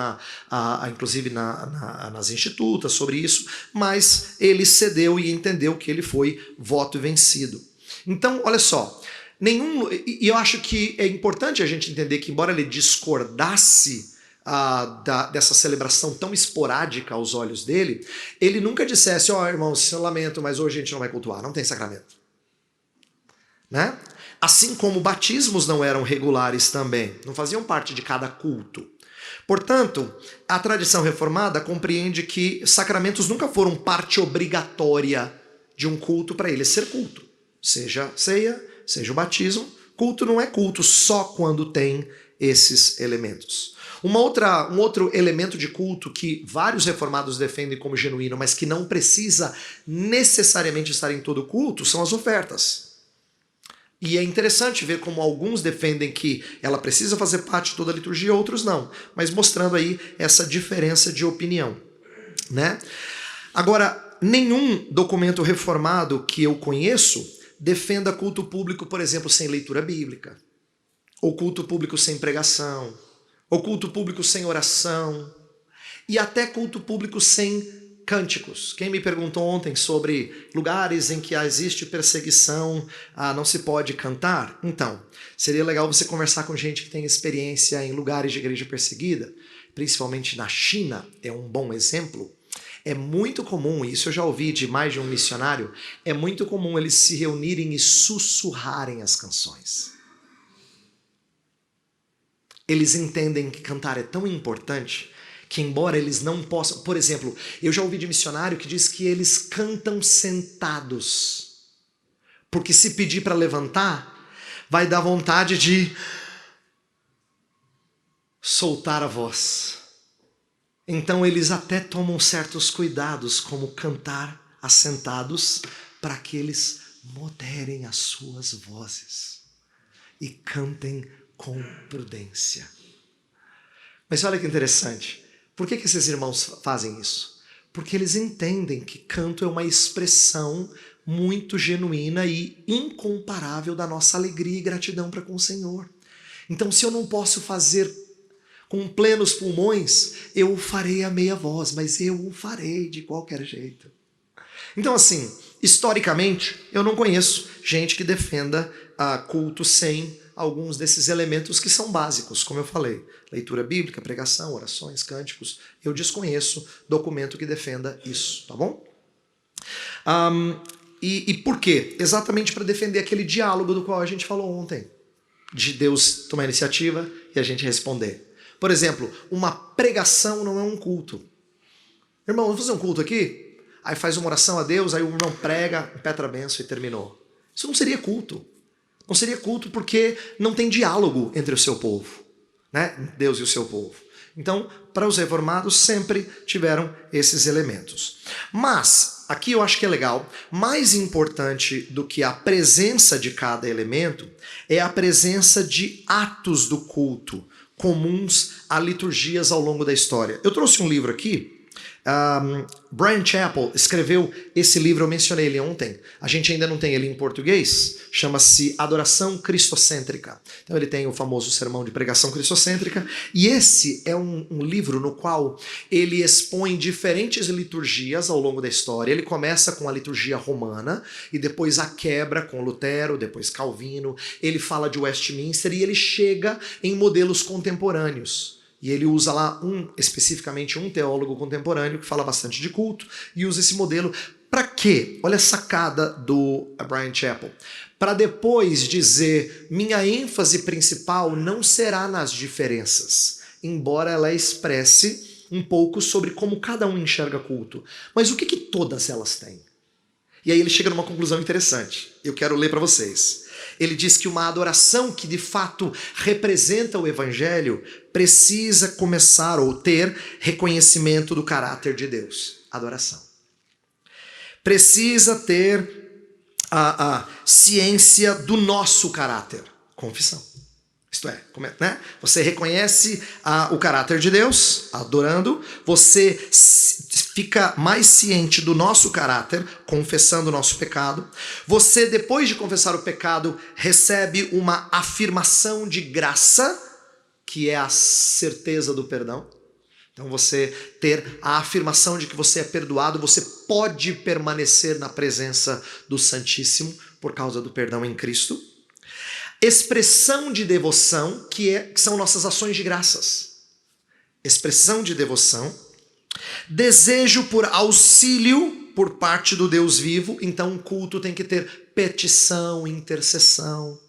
inclusive nas institutas sobre isso, mas ele cedeu e entendeu que ele foi voto vencido. Então, olha só, e eu acho que é importante a gente entender que, embora ele discordasse dessa celebração tão esporádica aos olhos dele, ele nunca dissesse, irmãos, eu lamento, mas hoje a gente não vai cultuar, não tem sacramento. Né? Assim como batismos não eram regulares também, não faziam parte de cada culto. Portanto, a tradição reformada compreende que sacramentos nunca foram parte obrigatória de um culto para ele ser culto. Seja ceia, seja o batismo, culto não é culto só quando tem esses elementos. Um outro elemento de culto que vários reformados defendem como genuíno, mas que não precisa necessariamente estar em todo culto, são as ofertas. E é interessante ver como alguns defendem que ela precisa fazer parte de toda a liturgia e outros não, mas mostrando aí essa diferença de opinião, né? Agora, nenhum documento reformado que eu conheço defenda culto público, por exemplo, sem leitura bíblica, ou culto público sem pregação, ou culto público sem oração, e até culto público sem cânticos. Quem me perguntou ontem sobre lugares em que existe perseguição, não se pode cantar? Então, seria legal você conversar com gente que tem experiência em lugares de igreja perseguida, principalmente na China, é um bom exemplo. É muito comum, isso eu já ouvi de mais de um missionário, é muito comum eles se reunirem e sussurrarem as canções. Eles entendem que cantar é tão importante que embora eles não possam... Por exemplo, eu já ouvi de missionário que diz que eles cantam sentados. Porque se pedir para levantar, vai dar vontade de soltar a voz. Então eles até tomam certos cuidados, como cantar assentados, para que eles moderem as suas vozes e cantem com prudência. Mas olha que interessante. Por que esses irmãos fazem isso? Porque eles entendem que canto é uma expressão muito genuína e incomparável da nossa alegria e gratidão para com o Senhor. Então, se eu não posso fazer com plenos pulmões, eu o farei a meia voz, mas eu o farei de qualquer jeito. Então, assim, historicamente, eu não conheço gente que defenda culto sem alguns desses elementos que são básicos, como eu falei. Leitura bíblica, pregação, orações, cânticos. Eu desconheço documento que defenda isso, tá bom? E por quê? Exatamente para defender aquele diálogo do qual a gente falou ontem. De Deus tomar a iniciativa e a gente responder. Por exemplo, uma pregação não é um culto. Irmão, vamos fazer um culto aqui? Aí faz uma oração a Deus, aí o irmão prega, impetra a bênção e terminou. Isso não seria culto. Não seria culto porque não tem diálogo entre o seu povo, né? Deus e o seu povo. Então, para os reformados sempre tiveram esses elementos. Mas, aqui eu acho que é legal, mais importante do que a presença de cada elemento é a presença de atos do culto comuns a liturgias ao longo da história. Eu trouxe um livro aqui. Bryan Chapell escreveu esse livro, eu mencionei ele ontem, a gente ainda não tem ele em português, chama-se Adoração Cristocêntrica. Então ele tem o famoso sermão de pregação cristocêntrica, e esse é um livro no qual ele expõe diferentes liturgias ao longo da história. Ele começa com a liturgia romana, e depois a quebra com Lutero, depois Calvino, ele fala de Westminster, e ele chega em modelos contemporâneos. E ele usa lá especificamente um teólogo contemporâneo que fala bastante de culto e usa esse modelo. Para quê? Olha a sacada do Bryan Chapell. Para depois dizer, minha ênfase principal não será nas diferenças, embora ela expresse um pouco sobre como cada um enxerga culto. Mas o que todas elas têm? E aí ele chega numa conclusão interessante. Eu quero ler para vocês. Ele diz que uma adoração que de fato representa o evangelho precisa começar ou ter reconhecimento do caráter de Deus. Adoração. Precisa ter a ciência do nosso caráter. Confissão. Isto é, né? Você reconhece o caráter de Deus, adorando, você fica mais ciente do nosso caráter, confessando o nosso pecado. Você, depois de confessar o pecado, recebe uma afirmação de graça, que é a certeza do perdão. Então você ter a afirmação de que você é perdoado, você pode permanecer na presença do Santíssimo por causa do perdão em Cristo. Expressão de devoção, que são nossas ações de graças. Expressão de devoção. Desejo por auxílio por parte do Deus vivo. Então, um culto tem que ter petição, intercessão.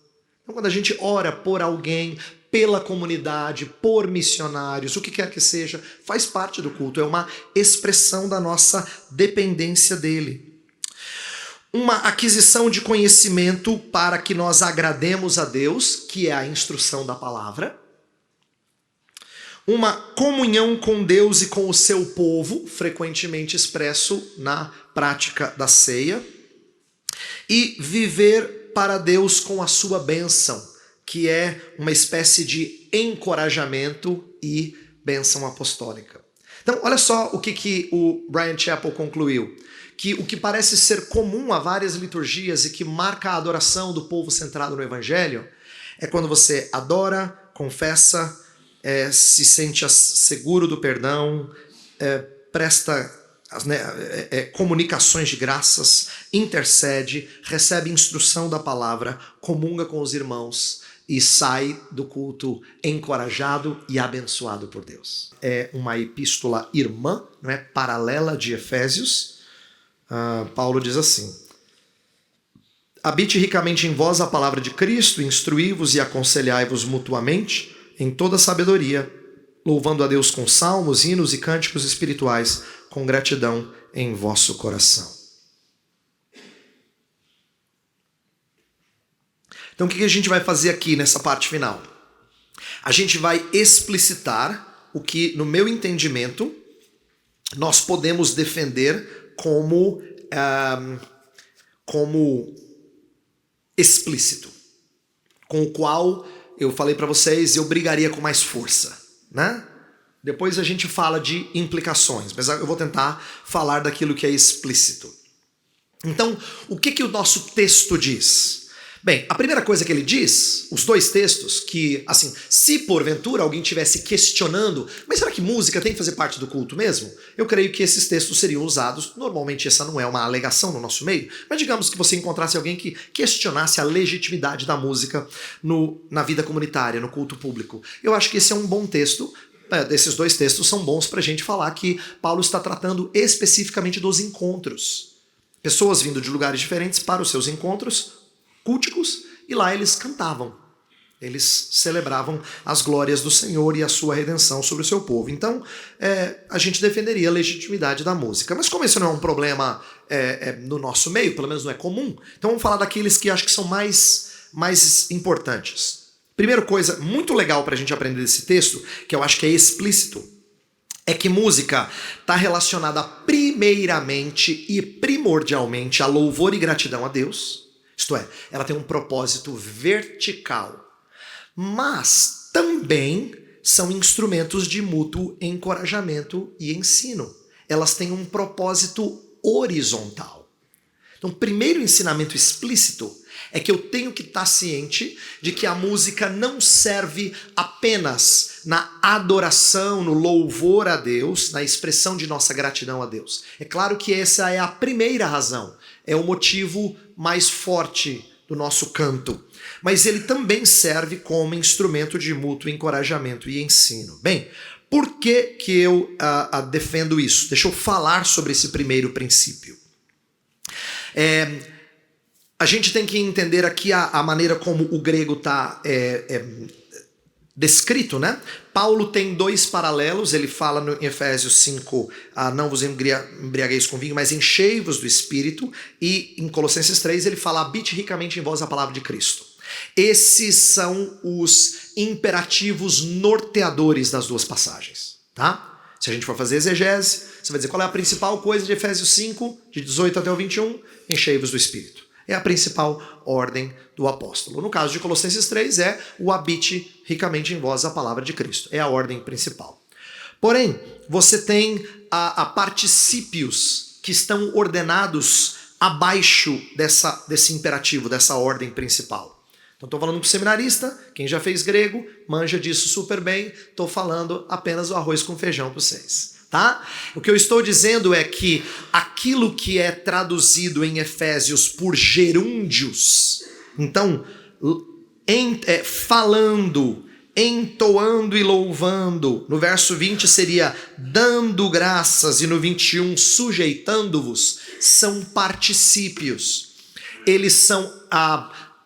Então, quando a gente ora por alguém, pela comunidade, por missionários, o que quer que seja, faz parte do culto. É uma expressão da nossa dependência dele. Uma aquisição de conhecimento para que nós agrademos a Deus, que é a instrução da palavra. Uma comunhão com Deus e com o seu povo, frequentemente expresso na prática da ceia. E viver para Deus com a sua bênção, que é uma espécie de encorajamento e bênção apostólica. Então, olha só o que o Bryan Chapell concluiu. Que o que parece ser comum a várias liturgias e que marca a adoração do povo centrado no Evangelho é quando você adora, confessa, se sente seguro do perdão, presta comunicações de graças, intercede, recebe instrução da palavra, comunga com os irmãos e sai do culto encorajado e abençoado por Deus. É uma epístola irmã, não é, paralela de Efésios. Paulo diz assim: habite ricamente em vós a palavra de Cristo, instruí-vos e aconselhai-vos mutuamente em toda sabedoria, louvando a Deus com salmos, hinos e cânticos espirituais, com gratidão em vosso coração. Então o que a gente vai fazer aqui nessa parte final? A gente vai explicitar o que, no meu entendimento, nós podemos defender como explícito, com o qual eu falei para vocês, eu brigaria com mais força, né? Depois a gente fala de implicações, mas eu vou tentar falar daquilo que é explícito. Então, o que o nosso texto diz? Bem, a primeira coisa que ele diz, os dois textos, que, assim, se porventura alguém estivesse questionando, mas será que música tem que fazer parte do culto mesmo? Eu creio que esses textos seriam usados, normalmente essa não é uma alegação no nosso meio, mas digamos que você encontrasse alguém que questionasse a legitimidade da música na vida comunitária, no culto público. Eu acho que esse é um bom texto. Esses dois textos são bons para a gente falar que Paulo está tratando especificamente dos encontros. Pessoas vindo de lugares diferentes para os seus encontros culticos, e lá eles cantavam. Eles celebravam as glórias do Senhor e a sua redenção sobre o seu povo. Então, a gente defenderia a legitimidade da música. Mas como esse não é um problema no nosso meio, pelo menos não é comum, então vamos falar daqueles que acho que são mais mais importantes. Primeira coisa muito legal para a gente aprender desse texto, que eu acho que é explícito, é que música está relacionada primeiramente e primordialmente a louvor e gratidão a Deus. Isto é, ela tem um propósito vertical. Mas também são instrumentos de mútuo encorajamento e ensino. Elas têm um propósito horizontal. Então, o primeiro ensinamento explícito é que eu tenho que estar ciente de que a música não serve apenas na adoração, no louvor a Deus, na expressão de nossa gratidão a Deus. É claro que essa é a primeira razão, é o motivo mais forte do nosso canto. Mas ele também serve como instrumento de mútuo encorajamento e ensino. Bem, por que eu defendo isso? Deixa eu falar sobre esse primeiro princípio. A gente tem que entender aqui a maneira como o grego está descrito, né? Paulo tem dois paralelos, ele fala em Efésios 5, não vos embriagueis com vinho, mas enchei-vos do Espírito, e em Colossenses 3 ele fala, habite ricamente em vós a palavra de Cristo. Esses são os imperativos norteadores das duas passagens, tá? Se a gente for fazer exegese, você vai dizer qual é a principal coisa de Efésios 5, de 18 até o 21, enchei-vos do Espírito. É a principal ordem do apóstolo. No caso de Colossenses 3 é o habite ricamente em vós a palavra de Cristo. É a ordem principal. Porém, você tem particípios que estão ordenados abaixo desse imperativo, dessa ordem principal. Então estou falando para o seminarista, quem já fez grego, manja disso super bem, estou falando apenas o arroz com feijão para vocês. Tá? O que eu estou dizendo é que aquilo que é traduzido em Efésios por gerúndios, então, falando, entoando e louvando, no verso 20 seria dando graças, e no 21 sujeitando-vos, são particípios. Eles são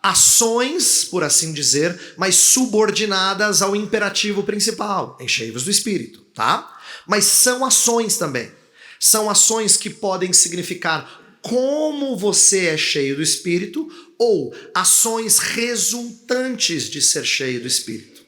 ações, por assim dizer, mas subordinadas ao imperativo principal, enchei-vos do Espírito, tá? Mas são ações também. São ações que podem significar como você é cheio do Espírito ou ações resultantes de ser cheio do Espírito.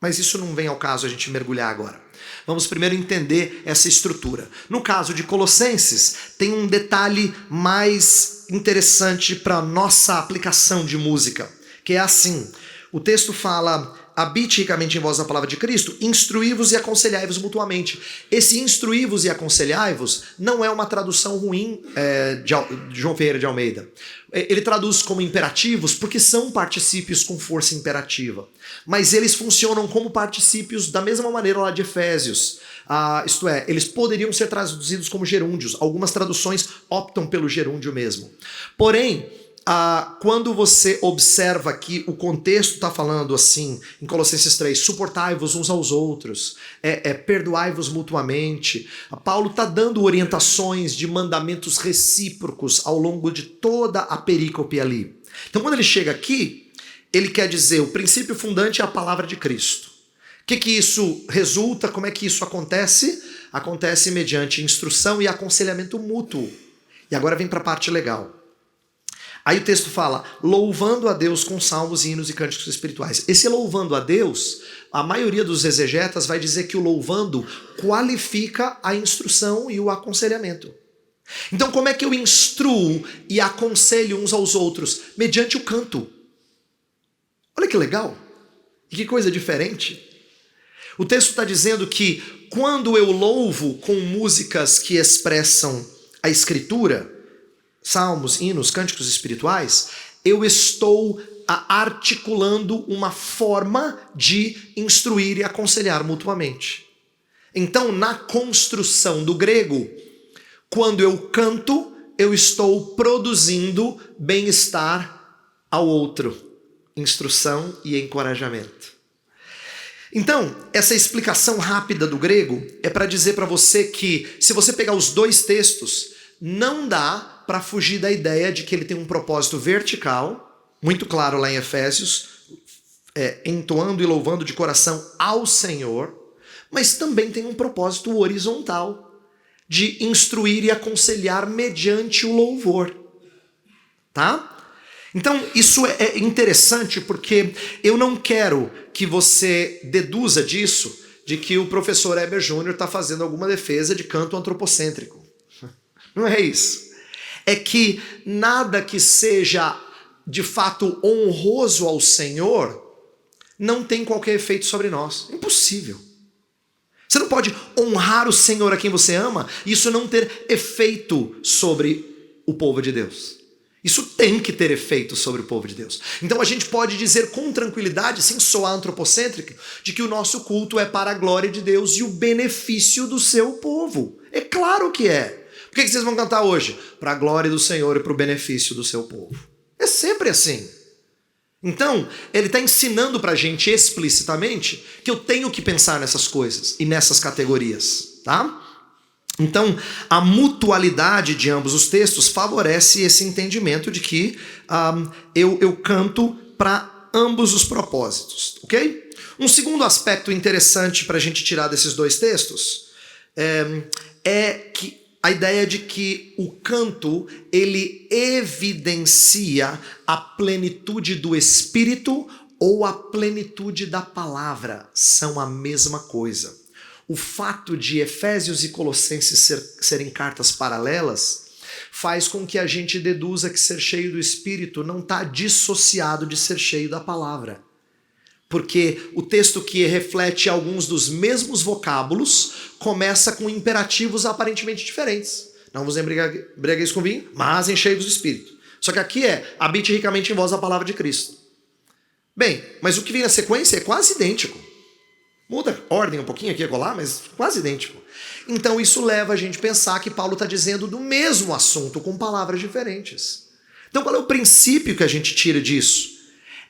Mas isso não vem ao caso a gente mergulhar agora. Vamos primeiro entender essa estrutura. No caso de Colossenses, tem um detalhe mais interessante para a nossa aplicação de música, que é assim. O texto fala, habite ricamente em vós a palavra de Cristo, instruí-vos e aconselhai-vos mutuamente. Esse instruí-vos e aconselhai-vos não é uma tradução ruim de João Ferreira de Almeida. Ele traduz como imperativos porque são particípios com força imperativa. Mas eles funcionam como particípios da mesma maneira lá de Efésios. Isto é, eles poderiam ser traduzidos como gerúndios. Algumas traduções optam pelo gerúndio mesmo. Porém, quando você observa que o contexto está falando assim, em Colossenses 3, suportai-vos uns aos outros, perdoai-vos mutuamente. Paulo está dando orientações de mandamentos recíprocos ao longo de toda a perícope ali. Então quando ele chega aqui, ele quer dizer, o princípio fundante é a palavra de Cristo. O que isso resulta? Como é que isso acontece? Acontece mediante instrução e aconselhamento mútuo. E agora vem para a parte legal. Aí o texto fala, louvando a Deus com salmos, hinos e cânticos espirituais. Esse louvando a Deus, a maioria dos exegetas vai dizer que o louvando qualifica a instrução e o aconselhamento. Então como é que eu instruo e aconselho uns aos outros? Mediante o canto. Olha que legal. E que coisa diferente. O texto está dizendo que quando eu louvo com músicas que expressam a Escritura, salmos, hinos, cânticos espirituais, eu estou articulando uma forma de instruir e aconselhar mutuamente. Então, na construção do grego, quando eu canto, eu estou produzindo bem-estar ao outro, instrução e encorajamento. Então, essa explicação rápida do grego é para dizer para você que, se você pegar os dois textos, não dá para fugir da ideia de que ele tem um propósito vertical, muito claro lá em Efésios, entoando e louvando de coração ao Senhor, mas também tem um propósito horizontal, de instruir e aconselhar mediante o louvor. Tá? Então, isso é interessante porque eu não quero que você deduza disso de que o professor Heber Júnior está fazendo alguma defesa de canto antropocêntrico. Não é isso. É que nada que seja de fato honroso ao Senhor não tem qualquer efeito sobre nós. Impossível. Você não pode honrar o Senhor a quem você ama e isso não ter efeito sobre o povo de Deus. Isso tem que ter efeito sobre o povo de Deus. Então a gente pode dizer com tranquilidade, sem soar antropocêntrico, de que o nosso culto é para a glória de Deus e o benefício do seu povo. É claro que é. Por que vocês vão cantar hoje? Para a glória do Senhor e para o benefício do seu povo. É sempre assim. Então, ele está ensinando para a gente explicitamente que eu tenho que pensar nessas coisas e nessas categorias, tá? Então, a mutualidade de ambos os textos favorece esse entendimento de que eu canto para ambos os propósitos, ok? Um segundo aspecto interessante para a gente tirar desses dois textos é que a ideia de que o canto, ele evidencia a plenitude do Espírito ou a plenitude da palavra. São a mesma coisa. O fato de Efésios e Colossenses serem cartas paralelas faz com que a gente deduza que ser cheio do Espírito não está dissociado de ser cheio da palavra. Porque o texto que reflete alguns dos mesmos vocábulos começa com imperativos aparentemente diferentes. Não vos embriagueis com vinho, mas enchei-vos do Espírito. Só que aqui habite ricamente em vós a palavra de Cristo. Bem, mas o que vem na sequência é quase idêntico. Muda a ordem um pouquinho aqui e acolá, mas quase idêntico. Então isso leva a gente a pensar que Paulo está dizendo do mesmo assunto com palavras diferentes. Então qual é o princípio que a gente tira disso?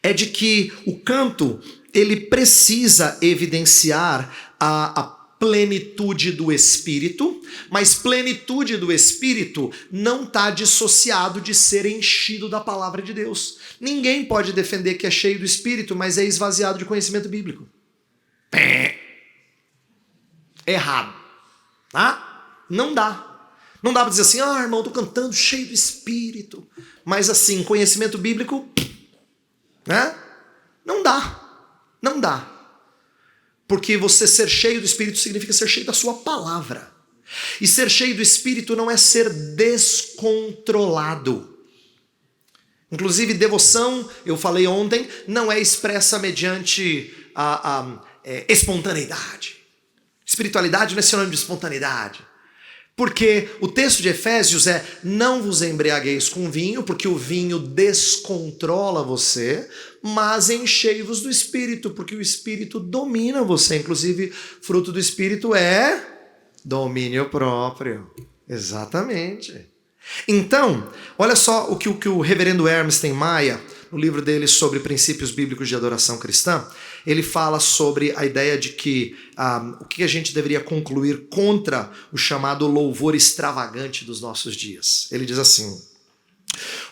É de que o canto, ele precisa evidenciar a plenitude do Espírito, mas plenitude do Espírito não está dissociado de ser enchido da palavra de Deus. Ninguém pode defender que é cheio do Espírito, mas é esvaziado de conhecimento bíblico. Errado. Tá? Não dá. Não dá para dizer assim, irmão, estou cantando cheio do Espírito. Mas assim, conhecimento bíblico, né? Não dá. Não dá. Porque você ser cheio do Espírito significa ser cheio da sua palavra. E ser cheio do Espírito não é ser descontrolado. Inclusive, devoção, eu falei ontem, não é expressa mediante espontaneidade. Espiritualidade não é sinônimo de espontaneidade. Porque o texto de Efésios é: não vos embriagueis com vinho, porque o vinho descontrola você, mas enchei-vos do Espírito, porque o Espírito domina você. Inclusive, fruto do Espírito é domínio próprio. Exatamente. Então, olha só o que o reverendo Ernest Maia, no livro dele sobre princípios bíblicos de adoração cristã, ele fala sobre a ideia de que o que a gente deveria concluir contra o chamado louvor extravagante dos nossos dias. Ele diz assim: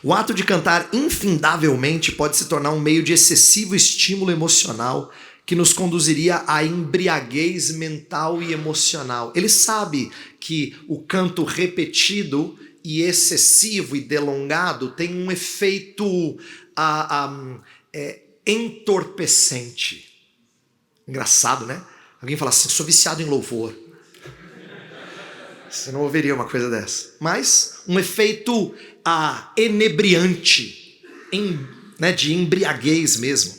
o ato de cantar infindavelmente pode se tornar um meio de excessivo estímulo emocional que nos conduziria à embriaguez mental e emocional. Ele sabe que o canto repetido e excessivo e delongado tem um efeito entorpecente. Engraçado, né? Alguém fala assim, sou viciado em louvor. Você não ouviria uma coisa dessa. Mas um efeito enebriante, de embriaguez mesmo.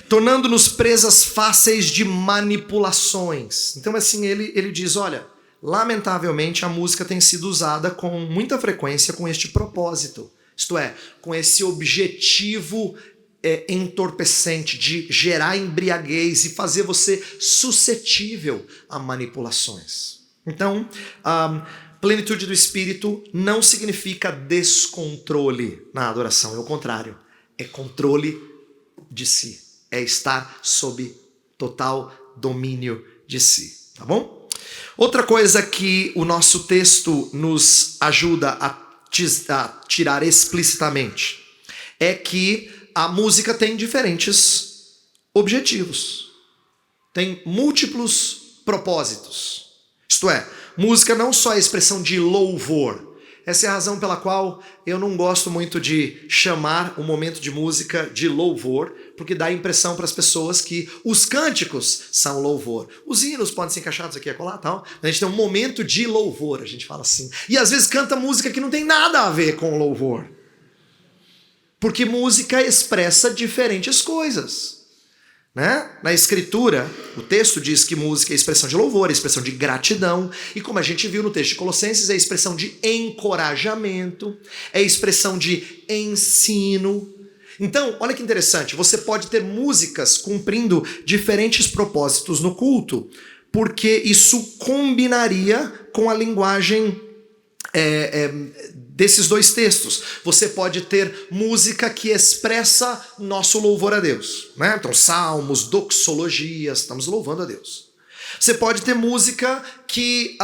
Tornando-nos presas fáceis de manipulações. Então assim, ele diz, olha, lamentavelmente a música tem sido usada com muita frequência com este propósito. Isto é, com esse objetivo entorpecente de gerar embriaguez e fazer você suscetível a manipulações. Então, plenitude do Espírito não significa descontrole na adoração, é o contrário. É controle de si. É estar sob total domínio de si. Tá bom? Outra coisa que o nosso texto nos ajuda a tirar explicitamente é que a música tem diferentes objetivos. Tem múltiplos propósitos. Isto é, música não só é expressão de louvor, Essa é a razão pela qual eu não gosto muito de chamar o momento de música de louvor, porque dá a impressão para as pessoas que os cânticos são louvor. Os hinos podem ser encaixados aqui e acolá, tal. A gente tem um momento de louvor, a gente fala assim. E às vezes canta música que não tem nada a ver com louvor. Porque música expressa diferentes coisas. Né? Na escritura, o texto diz que música é expressão de louvor, é expressão de gratidão, e como a gente viu no texto de Colossenses, é expressão de encorajamento, é expressão de ensino. Então, olha que interessante, você pode ter músicas cumprindo diferentes propósitos no culto, porque isso combinaria com a linguagem desses dois textos. Você pode ter música que expressa nosso louvor a Deus, né? Então, salmos, doxologias, estamos louvando a Deus. Você pode ter música que,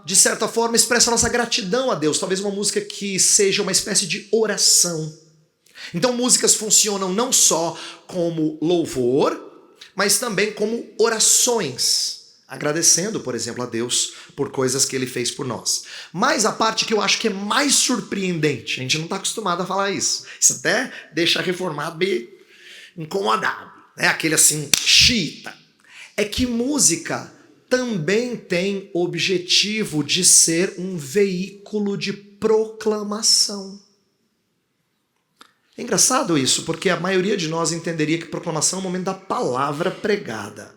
de certa forma, expressa nossa gratidão a Deus. Talvez uma música que seja uma espécie de oração. Então, músicas funcionam não só como louvor, mas também como orações. Agradecendo, por exemplo, a Deus por coisas que Ele fez por nós. Mas a parte que eu acho que é mais surpreendente, a gente não está acostumado a falar isso. Isso até deixa reformado meio incomodado. Né? Aquele assim, xiita. É que música também tem objetivo de ser um veículo de proclamação. É engraçado isso, porque a maioria de nós entenderia que proclamação é o momento da palavra pregada.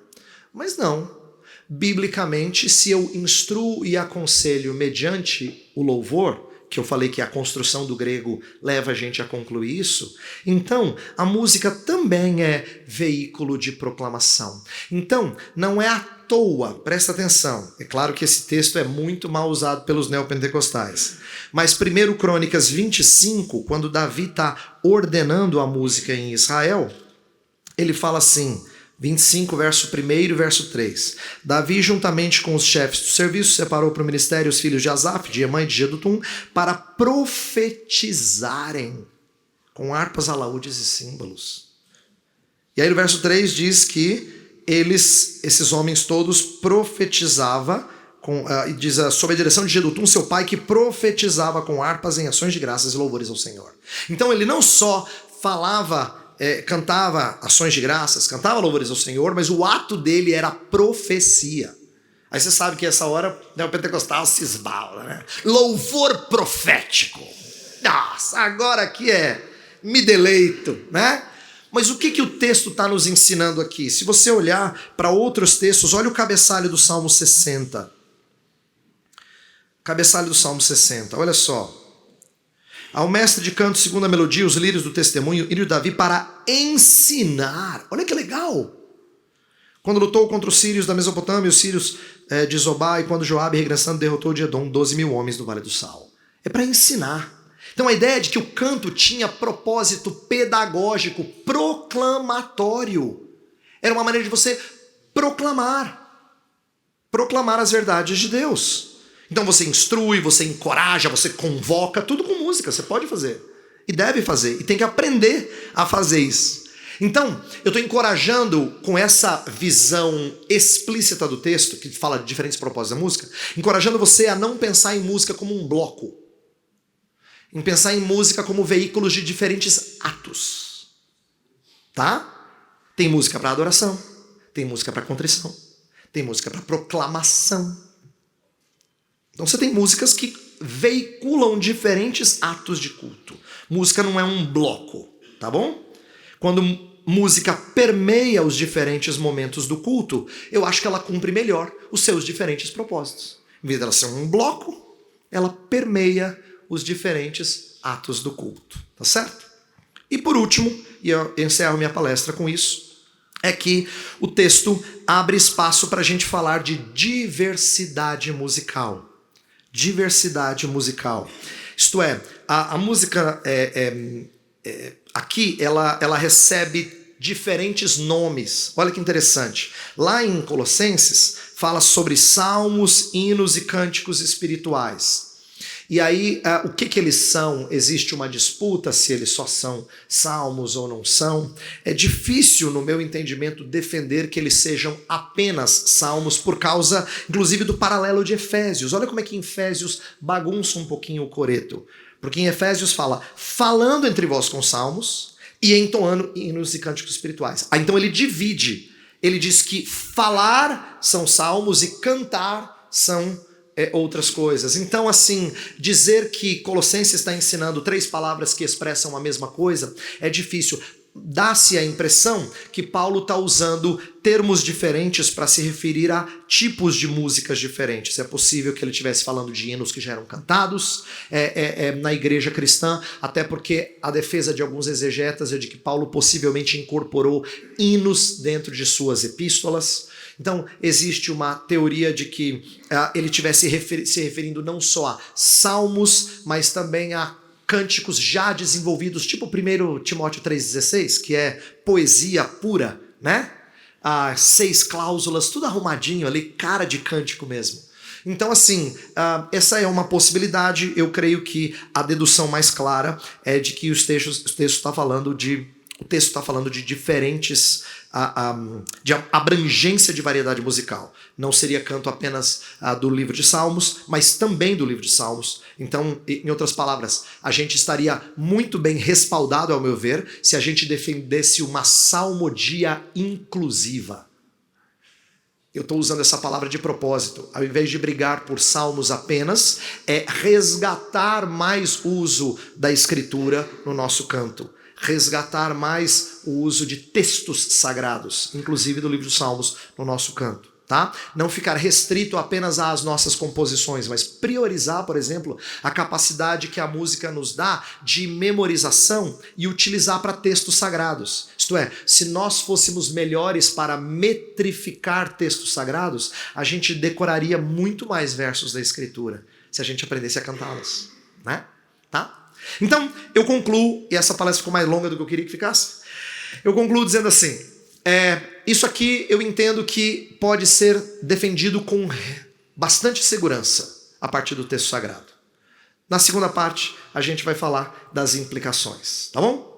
Mas não. Biblicamente, se eu instruo e aconselho mediante o louvor, que eu falei que a construção do grego leva a gente a concluir isso, então a música também é veículo de proclamação. Então, não é à toa, presta atenção, é claro que esse texto é muito mal usado pelos neopentecostais, mas 1 Crônicas 25, quando Davi está ordenando a música em Israel, ele fala assim, 25, verso 1 e verso 3. Davi, juntamente com os chefes do serviço, separou para o ministério os filhos de Asaf, de Emã e de Jedutum, para profetizarem com harpas, alaúdes e símbolos. E aí no verso 3 diz que esses homens todos profetizavam, diz sob a direção de Jedutum, seu pai, que profetizava com harpas em ações de graças e louvores ao Senhor. Então ele não só falava... cantava ações de graças, cantava louvores ao Senhor, mas o ato dele era profecia. Aí você sabe que essa hora o pentecostal se esbala, né? Louvor profético. Nossa, agora aqui me deleito, né? Mas o que o texto está nos ensinando aqui? Se você olhar para outros textos, olha o cabeçalho do Salmo 60. Cabeçalho do Salmo 60, olha só. Ao mestre de canto, segundo a melodia, os lírios do testemunho, e de Davi para ensinar. Olha que legal! Quando lutou contra os sírios da Mesopotâmia, os sírios de Zobá, e quando Joabe, regressando, derrotou de Edom 12.000 homens do Vale do Sal. É para ensinar. Então a ideia de que o canto tinha propósito pedagógico, proclamatório. Era uma maneira de você proclamar as verdades de Deus. Então você instrui, você encoraja, você convoca, tudo com música, você pode fazer. E deve fazer, e tem que aprender a fazer isso. Então, eu estou encorajando, com essa visão explícita do texto, que fala de diferentes propósitos da música, encorajando você a não pensar em música como um bloco. Em pensar em música como veículos de diferentes atos. Tá? Tem música para adoração, tem música para contrição, tem música para proclamação. Então você tem músicas que veiculam diferentes atos de culto. Música não é um bloco, tá bom? Quando música permeia os diferentes momentos do culto, eu acho que ela cumpre melhor os seus diferentes propósitos. Em vez dela ser um bloco, ela permeia os diferentes atos do culto, tá certo? E por último, e eu encerro minha palestra com isso, é que o texto abre espaço para a gente falar de diversidade musical. Diversidade musical. Isto é, a música aqui ela recebe diferentes nomes. Olha que interessante. Lá em Colossenses fala sobre salmos, hinos e cânticos espirituais. E aí, o que eles são? Existe uma disputa se eles só são salmos ou não são. É difícil, no meu entendimento, defender que eles sejam apenas salmos por causa, inclusive, do paralelo de Efésios. Olha como é que em Efésios bagunça um pouquinho o coreto. Porque em Efésios fala, falando entre vós com salmos e entoando hinos e cânticos espirituais. Então ele divide. Ele diz que falar são salmos e cantar são outras coisas. Então, assim, dizer que Colossenses está ensinando 3 palavras que expressam a mesma coisa é difícil. Dá-se a impressão que Paulo está usando termos diferentes para se referir a tipos de músicas diferentes. É possível que ele estivesse falando de hinos que já eram cantados na igreja cristã, até porque a defesa de alguns exegetas é de que Paulo possivelmente incorporou hinos dentro de suas epístolas. Então, existe uma teoria de que ele estivesse se referindo não só a salmos, mas também a cânticos já desenvolvidos, tipo 1 Timóteo 3,16, que é poesia pura, né? 6 cláusulas, tudo arrumadinho ali, cara de cântico mesmo. Então, assim, essa é uma possibilidade. Eu creio que a dedução mais clara é de que o texto está falando de diferentes, de abrangência de variedade musical. Não seria canto apenas do livro de Salmos, mas também do livro de Salmos. Então, em outras palavras, a gente estaria muito bem respaldado, ao meu ver, se a gente defendesse uma salmodia inclusiva. Eu estou usando essa palavra de propósito. Ao invés de brigar por salmos apenas, é resgatar mais uso da escritura no nosso canto. Resgatar mais o uso de textos sagrados, inclusive do livro dos Salmos, no nosso canto, tá? Não ficar restrito apenas às nossas composições, mas priorizar, por exemplo, a capacidade que a música nos dá de memorização e utilizar para textos sagrados. Isto é, se nós fôssemos melhores para metrificar textos sagrados, a gente decoraria muito mais versos da Escritura, se a gente aprendesse a cantá-los, né? Tá? Então, eu concluo, e essa palestra ficou mais longa do que eu queria que ficasse, eu concluo dizendo assim, isso aqui eu entendo que pode ser defendido com bastante segurança a partir do texto sagrado. Na segunda parte, a gente vai falar das implicações, tá bom?